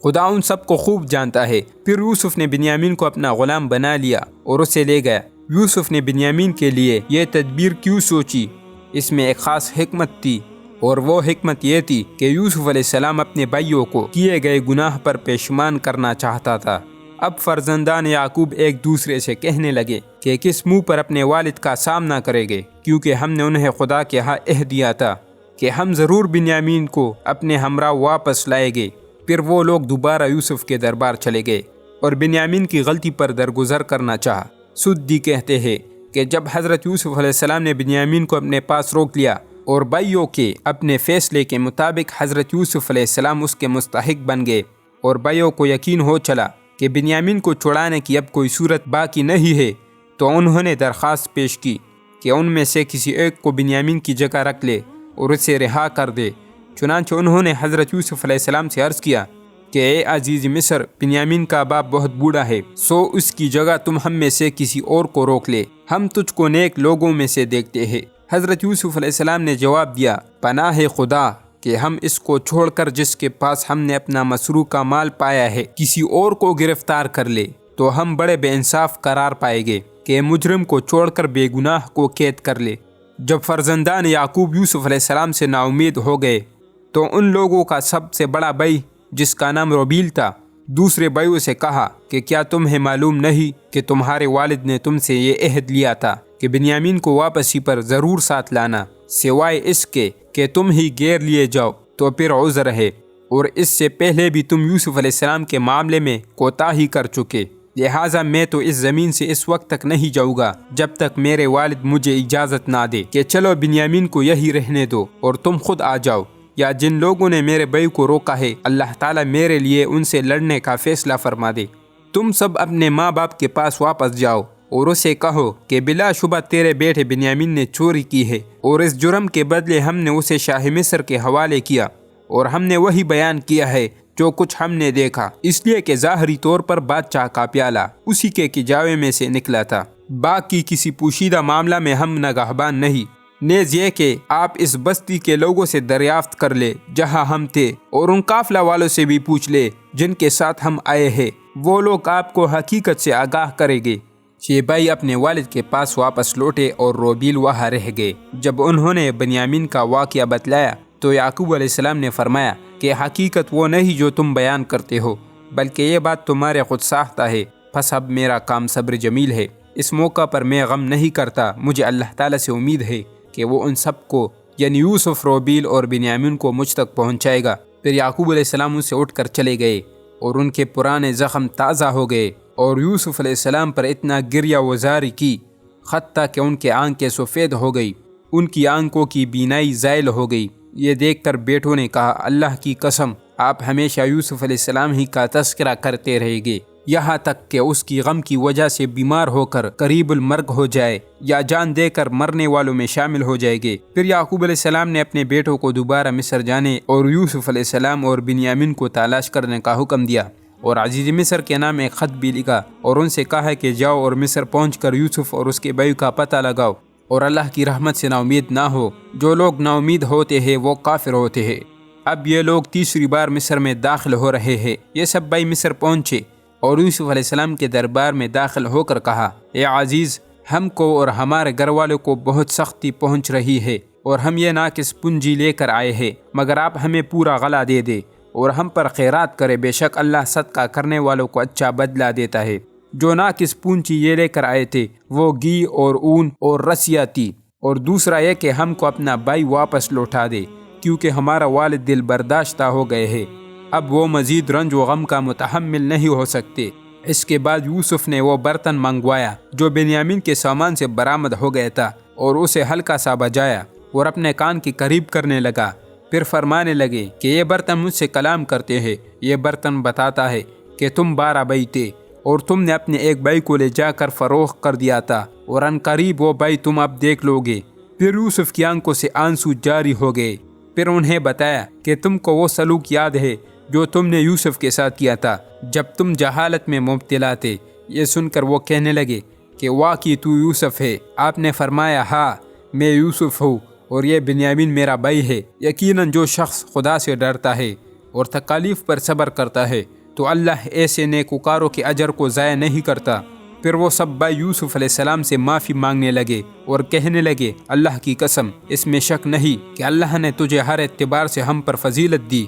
خدا ان سب کو خوب جانتا ہے۔ پھر یوسف نے بنیامین کو اپنا غلام بنا لیا اور اسے لے گیا۔ یوسف نے بنیامین کے لیے یہ تدبیر کیوں سوچی؟ اس میں ایک خاص حکمت تھی، اور وہ حکمت یہ تھی کہ یوسف علیہ السلام اپنے بھائیوں کو کیے گئے گناہ پر پیشمان کرنا چاہتا تھا۔ اب فرزندان یعقوب ایک دوسرے سے کہنے لگے کہ کس منہ پر اپنے والد کا سامنا کریں گے، کیونکہ ہم نے انہیں خدا کے ہاں عہد دیا تھا کہ ہم ضرور بنیامین کو اپنے ہمراہ واپس لائیں گے۔ پھر وہ لوگ دوبارہ یوسف کے دربار چلے گئے اور بنیامین کی غلطی پر درگزر کرنا چاہا۔ سدی کہتے ہیں کہ جب حضرت یوسف علیہ السلام نے بنیامین کو اپنے پاس روک لیا اور بھائیوں کے اپنے فیصلے کے مطابق حضرت یوسف علیہ السلام اس کے مستحق بن گئے، اور بھائیوں کو یقین ہو چلا کہ بنیامین کو چھڑانے کی اب کوئی صورت باقی نہیں ہے، تو انہوں نے درخواست پیش کی کہ ان میں سے کسی ایک کو بنیامین کی جگہ رکھ لے اور اسے رہا کر دے۔ چنانچہ انہوں نے حضرت یوسف علیہ السلام سے عرض کیا کہ اے عزیز مصر، بنیامین کا باپ بہت بوڑھا ہے، سو اس کی جگہ تم ہم میں سے کسی اور کو روک لے، ہم تجھ کو نیک لوگوں میں سے دیکھتے ہیں۔ حضرت یوسف علیہ السلام نے جواب دیا، پناہ خدا کہ ہم اس کو چھوڑ کر جس کے پاس ہم نے اپنا مسروق کا مال پایا ہے کسی اور کو گرفتار کر لے تو ہم بڑے بے انصاف قرار پائیں گے کہ مجرم کو چھوڑ کر بے گناہ کو قید کر لے۔ جب فرزندان یعقوب یوسف علیہ السلام سے نا امید ہو گئے تو ان لوگوں کا سب سے بڑا بھائی جس کا نام روبیل تھا دوسرے بھائیوں سے کہا کہ کیا تمہیں معلوم نہیں کہ تمہارے والد نے تم سے یہ عہد لیا تھا کہ بنیامین کو واپسی پر ضرور ساتھ لانا، سوائے اس کے کہ تم ہی گیر لیے جاؤ تو پھر عذر ہے، اور اس سے پہلے بھی تم یوسف علیہ السلام کے معاملے میں کوتاہی کر چکے، لہٰذا میں تو اس زمین سے اس وقت تک نہیں جاؤں گا جب تک میرے والد مجھے اجازت نہ دے کہ چلو بنیامین کو یہی رہنے دو اور تم خود آ جاؤ، یا جن لوگوں نے میرے بھائی کو روکا ہے اللہ تعالیٰ میرے لیے ان سے لڑنے کا فیصلہ فرما دے۔ تم سب اپنے ماں باپ کے پاس واپس جاؤ اور اسے کہو کہ بلا شبہ تیرے بیٹے بنیامین نے چوری کی ہے، اور اس جرم کے بدلے ہم نے اسے شاہ مصر کے حوالے کیا، اور ہم نے وہی بیان کیا ہے جو کچھ ہم نے دیکھا، اس لیے کہ ظاہری طور پر بادشاہ کا پیالہ اسی کے کجاوے میں سے نکلا تھا، باقی کسی پوشیدہ معاملہ میں ہم نگہبان نہیں۔ نیز یہ کہ آپ اس بستی کے لوگوں سے دریافت کر لے جہاں ہم تھے، اور ان قافلہ والوں سے بھی پوچھ لے جن کے ساتھ ہم آئے ہیں، وہ لوگ آپ کو حقیقت سے آگاہ کریں گے۔ یہ بھائی اپنے والد کے پاس واپس لوٹے اور روبیل وہاں رہ گئے۔ جب انہوں نے بنیامین کا واقعہ بتلایا تو یعقوب علیہ السلام نے فرمایا کہ حقیقت وہ نہیں جو تم بیان کرتے ہو، بلکہ یہ بات تمہارے خود ساختہ ہے، پس اب میرا کام صبر جمیل ہے۔ اس موقع پر میں غم نہیں کرتا، مجھے اللہ تعالیٰ سے امید ہے کہ وہ ان سب کو یعنی یوسف، روبیل اور بنیامین کو مجھ تک پہنچائے گا۔ پھر یعقوب علیہ السلام ان سے اٹھ کر چلے گئے اور ان کے پرانے زخم تازہ ہو گئے، اور یوسف علیہ السلام پر اتنا گریہ وزاری کی حتیٰ کہ ان کے آنکھیں سفید ہو گئی، ان کی آنکھوں کی بینائی زائل ہو گئی۔ یہ دیکھ کر بیٹوں نے کہا، اللہ کی قسم آپ ہمیشہ یوسف علیہ السلام ہی کا تذکرہ کرتے رہیں گے، یہاں تک کہ اس کی غم کی وجہ سے بیمار ہو کر قریب المرگ ہو جائے یا جان دے کر مرنے والوں میں شامل ہو جائے گے۔ پھر یعقوب علیہ السلام نے اپنے بیٹوں کو دوبارہ مصر جانے اور یوسف علیہ السلام اور بنیامین کو تلاش کرنے کا حکم دیا، اور عزیز مصر کے نام ایک خط بھی لکھا اور ان سے کہا کہ جاؤ اور مصر پہنچ کر یوسف اور اس کے بھائی کا پتہ لگاؤ، اور اللہ کی رحمت سے نا امید نہ ہو، جو لوگ نا امید ہوتے ہیں وہ کافر ہوتے ہیں۔ اب یہ لوگ تیسری بار مصر میں داخل ہو رہے ہیں۔ یہ سب بھائی مصر پہنچے اور یوسف علیہ السلام کے دربار میں داخل ہو کر کہا، اے عزیز، ہم کو اور ہمارے گھر والوں کو بہت سختی پہنچ رہی ہے، اور ہم یہ ناقص پونجی لے کر آئے ہیں، مگر آپ ہمیں پورا غلہ دے دے اور ہم پر خیرات کرے، بے شک اللہ صدقہ کرنے والوں کو اچھا بدلہ دیتا ہے۔ جو ناقص پونجی یہ لے کر آئے تھے وہ گھی اور اون اور رسیاں تھی، اور دوسرا یہ کہ ہم کو اپنا بھائی واپس لوٹا دے، کیونکہ ہمارا والد دل برداشتہ ہو گئے ہیں، اب وہ مزید رنج و غم کا متحمل نہیں ہو سکتے۔ اس کے بعد یوسف نے وہ برتن منگوایا جو بنیامین کے سامان سے برآمد ہو گیا تھا، اور اسے ہلکا سا بجایا اور اپنے کان کے قریب کرنے لگا، پھر فرمانے لگے کہ یہ برتن مجھ سے کلام کرتے ہیں، یہ برتن بتاتا ہے کہ تم 12 بھائی تھے اور تم نے اپنے ایک بھائی کو لے جا کر فروخت کر دیا تھا، اور ان قریب وہ بھائی تم اب دیکھ لو گے۔ پھر یوسف کی آنکھوں سے آنسو جاری ہو گئے۔ پھر انہیں بتایا کہ تم کو وہ سلوک یاد ہے جو تم نے یوسف کے ساتھ کیا تھا جب تم جہالت میں مبتلا تھے۔ یہ سن کر وہ کہنے لگے کہ واقعی تو یوسف ہے۔ آپ نے فرمایا، ہاں میں یوسف ہوں، اور یہ بنیامین میرا بھائی ہے۔ یقیناً جو شخص خدا سے ڈرتا ہے اور تکالیف پر صبر کرتا ہے تو اللہ ایسے نیکوکاروں کے اجر کو ضائع نہیں کرتا۔ پھر وہ سب بھائی یوسف علیہ السلام سے معافی مانگنے لگے اور کہنے لگے، اللہ کی قسم، اس میں شک نہیں کہ اللہ نے تجھے ہر اعتبار سے ہم پر فضیلت دی،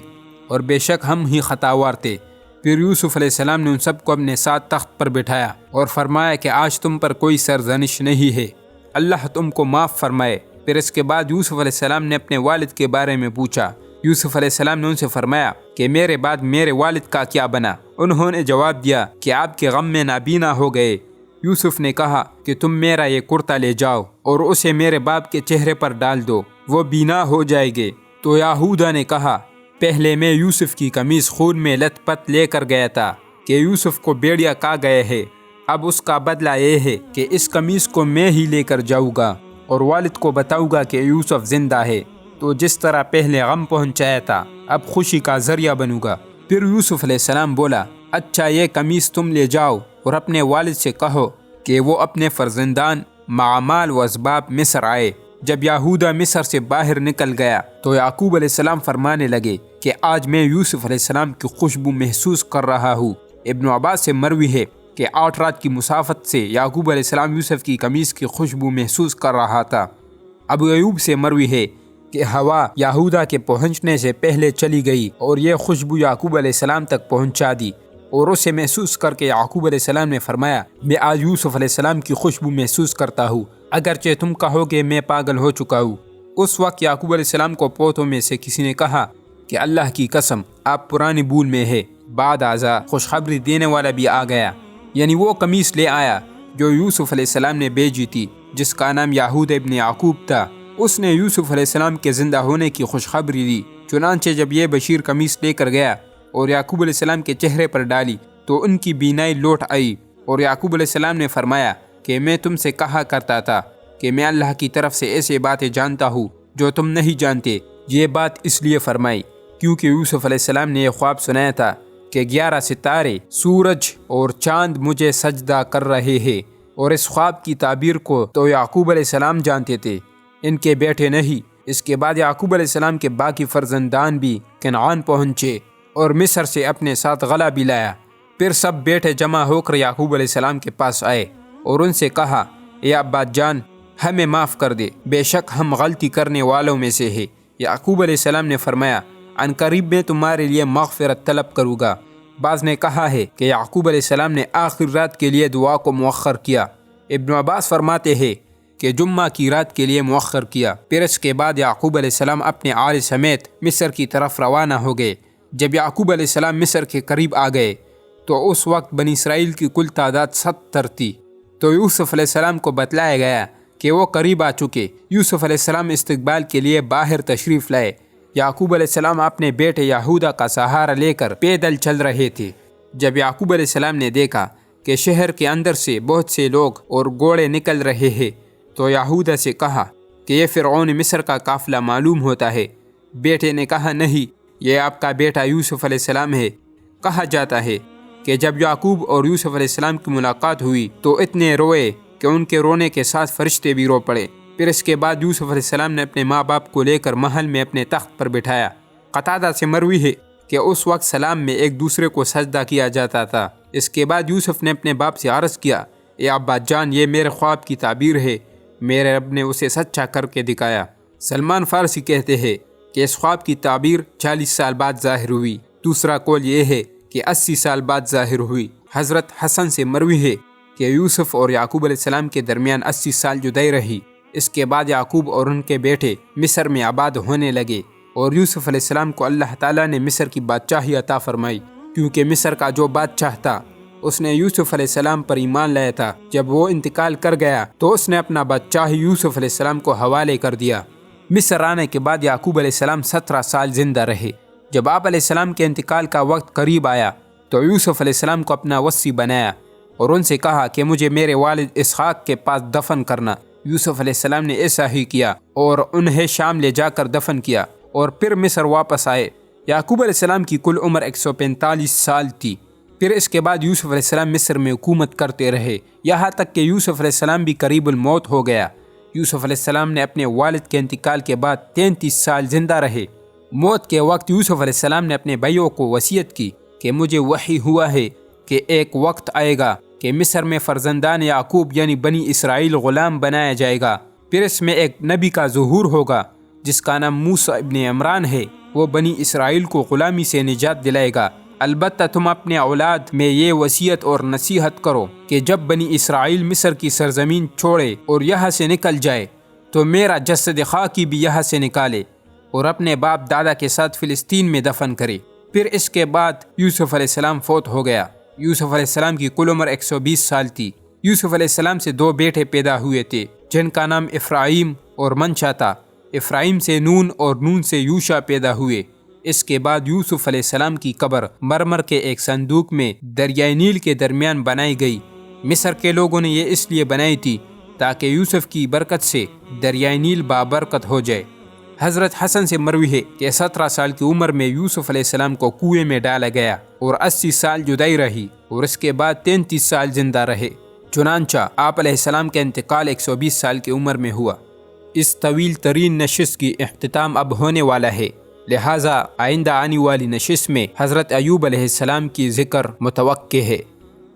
اور بے شک ہم ہی خطاوار تھے۔ پھر یوسف علیہ السلام نے ان سب کو اپنے ساتھ تخت پر بٹھایا اور فرمایا کہ آج تم پر کوئی سرزنش نہیں ہے، اللہ تم کو معاف فرمائے۔ پھر اس کے بعد یوسف علیہ السلام نے اپنے والد کے بارے میں پوچھا۔ یوسف علیہ السلام نے ان سے فرمایا کہ میرے بعد میرے والد کا کیا بنا؟ انہوں نے جواب دیا کہ آپ کے غم میں نابینا ہو گئے۔ یوسف نے کہا کہ تم میرا یہ کرتا لے جاؤ اور اسے میرے باپ کے چہرے پر ڈال دو، وہ بینا ہو جائے گے۔ تو یہودا نے کہا، پہلے میں یوسف کی قمیص خون میں لت پت لے کر گیا تھا کہ یوسف کو بھیڑیا کھا گئے ہے، اب اس کا بدلہ یہ ہے کہ اس قمیص کو میں ہی لے کر جاؤں گا اور والد کو بتاؤں گا کہ یوسف زندہ ہے، تو جس طرح پہلے غم پہنچایا تھا اب خوشی کا ذریعہ بنوں گا۔ پھر یوسف علیہ السلام بولا، اچھا یہ قمیص تم لے جاؤ اور اپنے والد سے کہو کہ وہ اپنے فرزندان معمال و اسباب مصر آئے۔ جب یہودا مصر سے باہر نکل گیا تو یعقوب علیہ السلام فرمانے لگے کہ آج میں یوسف علیہ السلام کی خوشبو محسوس کر رہا ہوں۔ ابن عباس سے مروی ہے کہ 8 رات کی مسافت سے یعقوب علیہ السلام یوسف کی قمیص کی خوشبو محسوس کر رہا تھا۔ ابو ایوب سے مروی ہے کہ ہوا یہودا کے پہنچنے سے پہلے چلی گئی اور یہ خوشبو یعقوب علیہ السلام تک پہنچا دی، اور اسے محسوس کر کے یعقوب علیہ السلام نے فرمایا، میں آج یوسف علیہ السلام کی خوشبو محسوس کرتا ہوں، اگرچہ تم کہو کہ میں پاگل ہو چکا ہوں۔ اس وقت یعقوب علیہ السلام کو پوتوں میں سے کسی نے کہا کہ اللہ کی قسم آپ پرانی بھول میں ہے، بعد ازاں خوشخبری دینے والا بھی آ گیا، یعنی وہ قمیص لے آیا جو یوسف علیہ السلام نے بھیجی تھی، جس کا نام یہود ابن یعقوب تھا۔ اس نے یوسف علیہ السلام کے زندہ ہونے کی خوشخبری دی۔ چنانچہ جب یہ بشیر قمیص لے کر گیا اور یعقوب علیہ السلام کے چہرے پر ڈالی تو ان کی بینائی لوٹ آئی، اور یعقوب علیہ السلام نے فرمایا کہ میں تم سے کہا کرتا تھا کہ میں اللہ کی طرف سے ایسے باتیں جانتا ہوں جو تم نہیں جانتے۔ یہ بات اس لیے فرمائی کیونکہ یوسف علیہ السلام نے یہ خواب سنایا تھا کہ 11 ستارے، سورج اور چاند مجھے سجدہ کر رہے ہیں، اور اس خواب کی تعبیر کو تو یعقوب علیہ السلام جانتے تھے، ان کے بیٹے نہیں۔ اس کے بعد یعقوب علیہ السلام کے باقی فرزندان بھی کنعان پہنچے اور مصر سے اپنے ساتھ غلہ بھی لایا۔ پھر سب بیٹے جمع ہو کر یعقوب علیہ السلام کے پاس آئے اور ان سے کہا، اے ابا جان، ہمیں معاف کر دے، بے شک ہم غلطی کرنے والوں میں سے ہیں۔ یعقوب علیہ السلام نے فرمایا، ان قریب میں تمہارے لیے مغفرت طلب کروں گا۔ بعض نے کہا ہے کہ یعقوب علیہ السلام نے آخر رات کے لیے دعا کو مؤخر کیا۔ ابن عباس فرماتے ہیں کہ جمعہ کی رات کے لیے مؤخر کیا۔ پھر اس کے بعد یعقوب علیہ السلام اپنے آل سمیت مصر کی طرف روانہ ہو گئے۔ جب یعقوب علیہ السلام مصر کے قریب آ گئے تو اس وقت بنی اسرائیل کی کل تعداد 70 تھی۔ تو یوسف علیہ السلام کو بتلایا گیا کہ وہ قریب آ چکے۔ یوسف علیہ السلام استقبال کے لیے باہر تشریف لائے۔ یعقوب علیہ السلام اپنے بیٹے یہودا کا سہارا لے کر پیدل چل رہے تھے۔ جب یعقوب علیہ السلام نے دیکھا کہ شہر کے اندر سے بہت سے لوگ اور گھوڑے نکل رہے ہیں تو یہودا سے کہا کہ یہ فرعون مصر کا قافلہ معلوم ہوتا ہے۔ بیٹے نے کہا، نہیں، یہ آپ کا بیٹا یوسف علیہ السلام ہے۔ کہا جاتا ہے کہ جب یعقوب اور یوسف علیہ السلام کی ملاقات ہوئی تو اتنے روئے کہ ان کے رونے کے ساتھ فرشتے بھی رو پڑے۔ پھر اس کے بعد یوسف علیہ السلام نے اپنے ماں باپ کو لے کر محل میں اپنے تخت پر بٹھایا۔ قتادہ سے مروی ہے کہ اس وقت سلام میں ایک دوسرے کو سجدہ کیا جاتا تھا۔ اس کے بعد یوسف نے اپنے باپ سے عرض کیا، اے ابا جان، یہ میرے خواب کی تعبیر ہے، میرے رب نے اسے سچا کر کے دکھایا۔ سلمان فارسی کہتے ہیں کہ اس خواب کی تعبیر 40 سال بعد ظاہر ہوئی۔ دوسرا قول یہ ہے کہ 80 سال بعد ظاہر ہوئی۔ حضرت حسن سے مروی ہے کہ یوسف اور یعقوب علیہ السلام کے درمیان 80 سال جدائی رہی۔ اس کے بعد یعقوب اور ان کے بیٹے مصر میں آباد ہونے لگے، اور یوسف علیہ السلام کو اللہ تعالیٰ نے مصر کی بادشاہی عطا فرمائی، کیونکہ مصر کا جو بادشاہ تھا اس نے یوسف علیہ السلام پر ایمان لایا تھا۔ جب وہ انتقال کر گیا تو اس نے اپنا بادشاہی یوسف علیہ السلام کو حوالے کر دیا۔ مصر آنے کے بعد یعقوب علیہ السلام 17 سال زندہ رہے۔ جب آپ علیہ السلام کے انتقال کا وقت قریب آیا تو یوسف علیہ السلام کو اپنا وصی بنایا اور ان سے کہا کہ مجھے میرے والد اسحاق کے پاس دفن کرنا۔ یوسف علیہ السلام نے ایسا ہی کیا اور انہیں شام لے جا کر دفن کیا اور پھر مصر واپس آئے۔ یعقوب علیہ السلام کی کل عمر 145 سال تھی۔ پھر اس کے بعد یوسف علیہ السلام مصر میں حکومت کرتے رہے، یہاں تک کہ یوسف علیہ السلام بھی قریب الموت ہو گیا۔ یوسف علیہ السلام نے اپنے والد کے انتقال کے بعد 33 سال زندہ رہے۔ موت کے وقت یوسف علیہ السلام نے اپنے بھائیوں کو وصیت کی کہ مجھے وحی ہوا ہے کہ ایک وقت آئے گا کہ مصر میں فرزندان یعقوب یعنی بنی اسرائیل غلام بنایا جائے گا، پھر اس میں ایک نبی کا ظہور ہوگا جس کا نام موسیٰ ابن عمران ہے، وہ بنی اسرائیل کو غلامی سے نجات دلائے گا۔ البتہ تم اپنے اولاد میں یہ وصیت اور نصیحت کرو کہ جب بنی اسرائیل مصر کی سرزمین چھوڑے اور یہاں سے نکل جائے تو میرا جسد خاکی بھی یہاں سے نکالے اور اپنے باپ دادا کے ساتھ فلسطین میں دفن کرے۔ پھر اس کے بعد یوسف علیہ السلام فوت ہو گیا۔ یوسف علیہ السلام کی کل عمر 120 سال تھی۔ یوسف علیہ السلام سے 2 بیٹے پیدا ہوئے تھے جن کا نام افراہیم اور منشا تھا۔ افراہیم سے نون اور نون سے یوشع پیدا ہوئے۔ اس کے بعد یوسف علیہ السلام کی قبر مرمر کے ایک صندوق میں دریائے نیل کے درمیان بنائی گئی۔ مصر کے لوگوں نے یہ اس لیے بنائی تھی تاکہ یوسف کی برکت سے دریائے نیل بابرکت ہو جائے۔ حضرت حسن سے مروی ہے کہ 17 سال کی عمر میں یوسف علیہ السلام کو کنویں میں ڈالا گیا اور 80 سال جدائی رہی اور اس کے بعد 33 سال زندہ رہے۔ چنانچہ آپ علیہ السلام کا انتقال 120 سال کی عمر میں ہوا۔ اس طویل ترین نشست کی اختتام اب ہونے والا ہے، لہٰذا آئندہ آنے والی نشست میں حضرت ایوب علیہ السلام کی ذکر متوقع ہے۔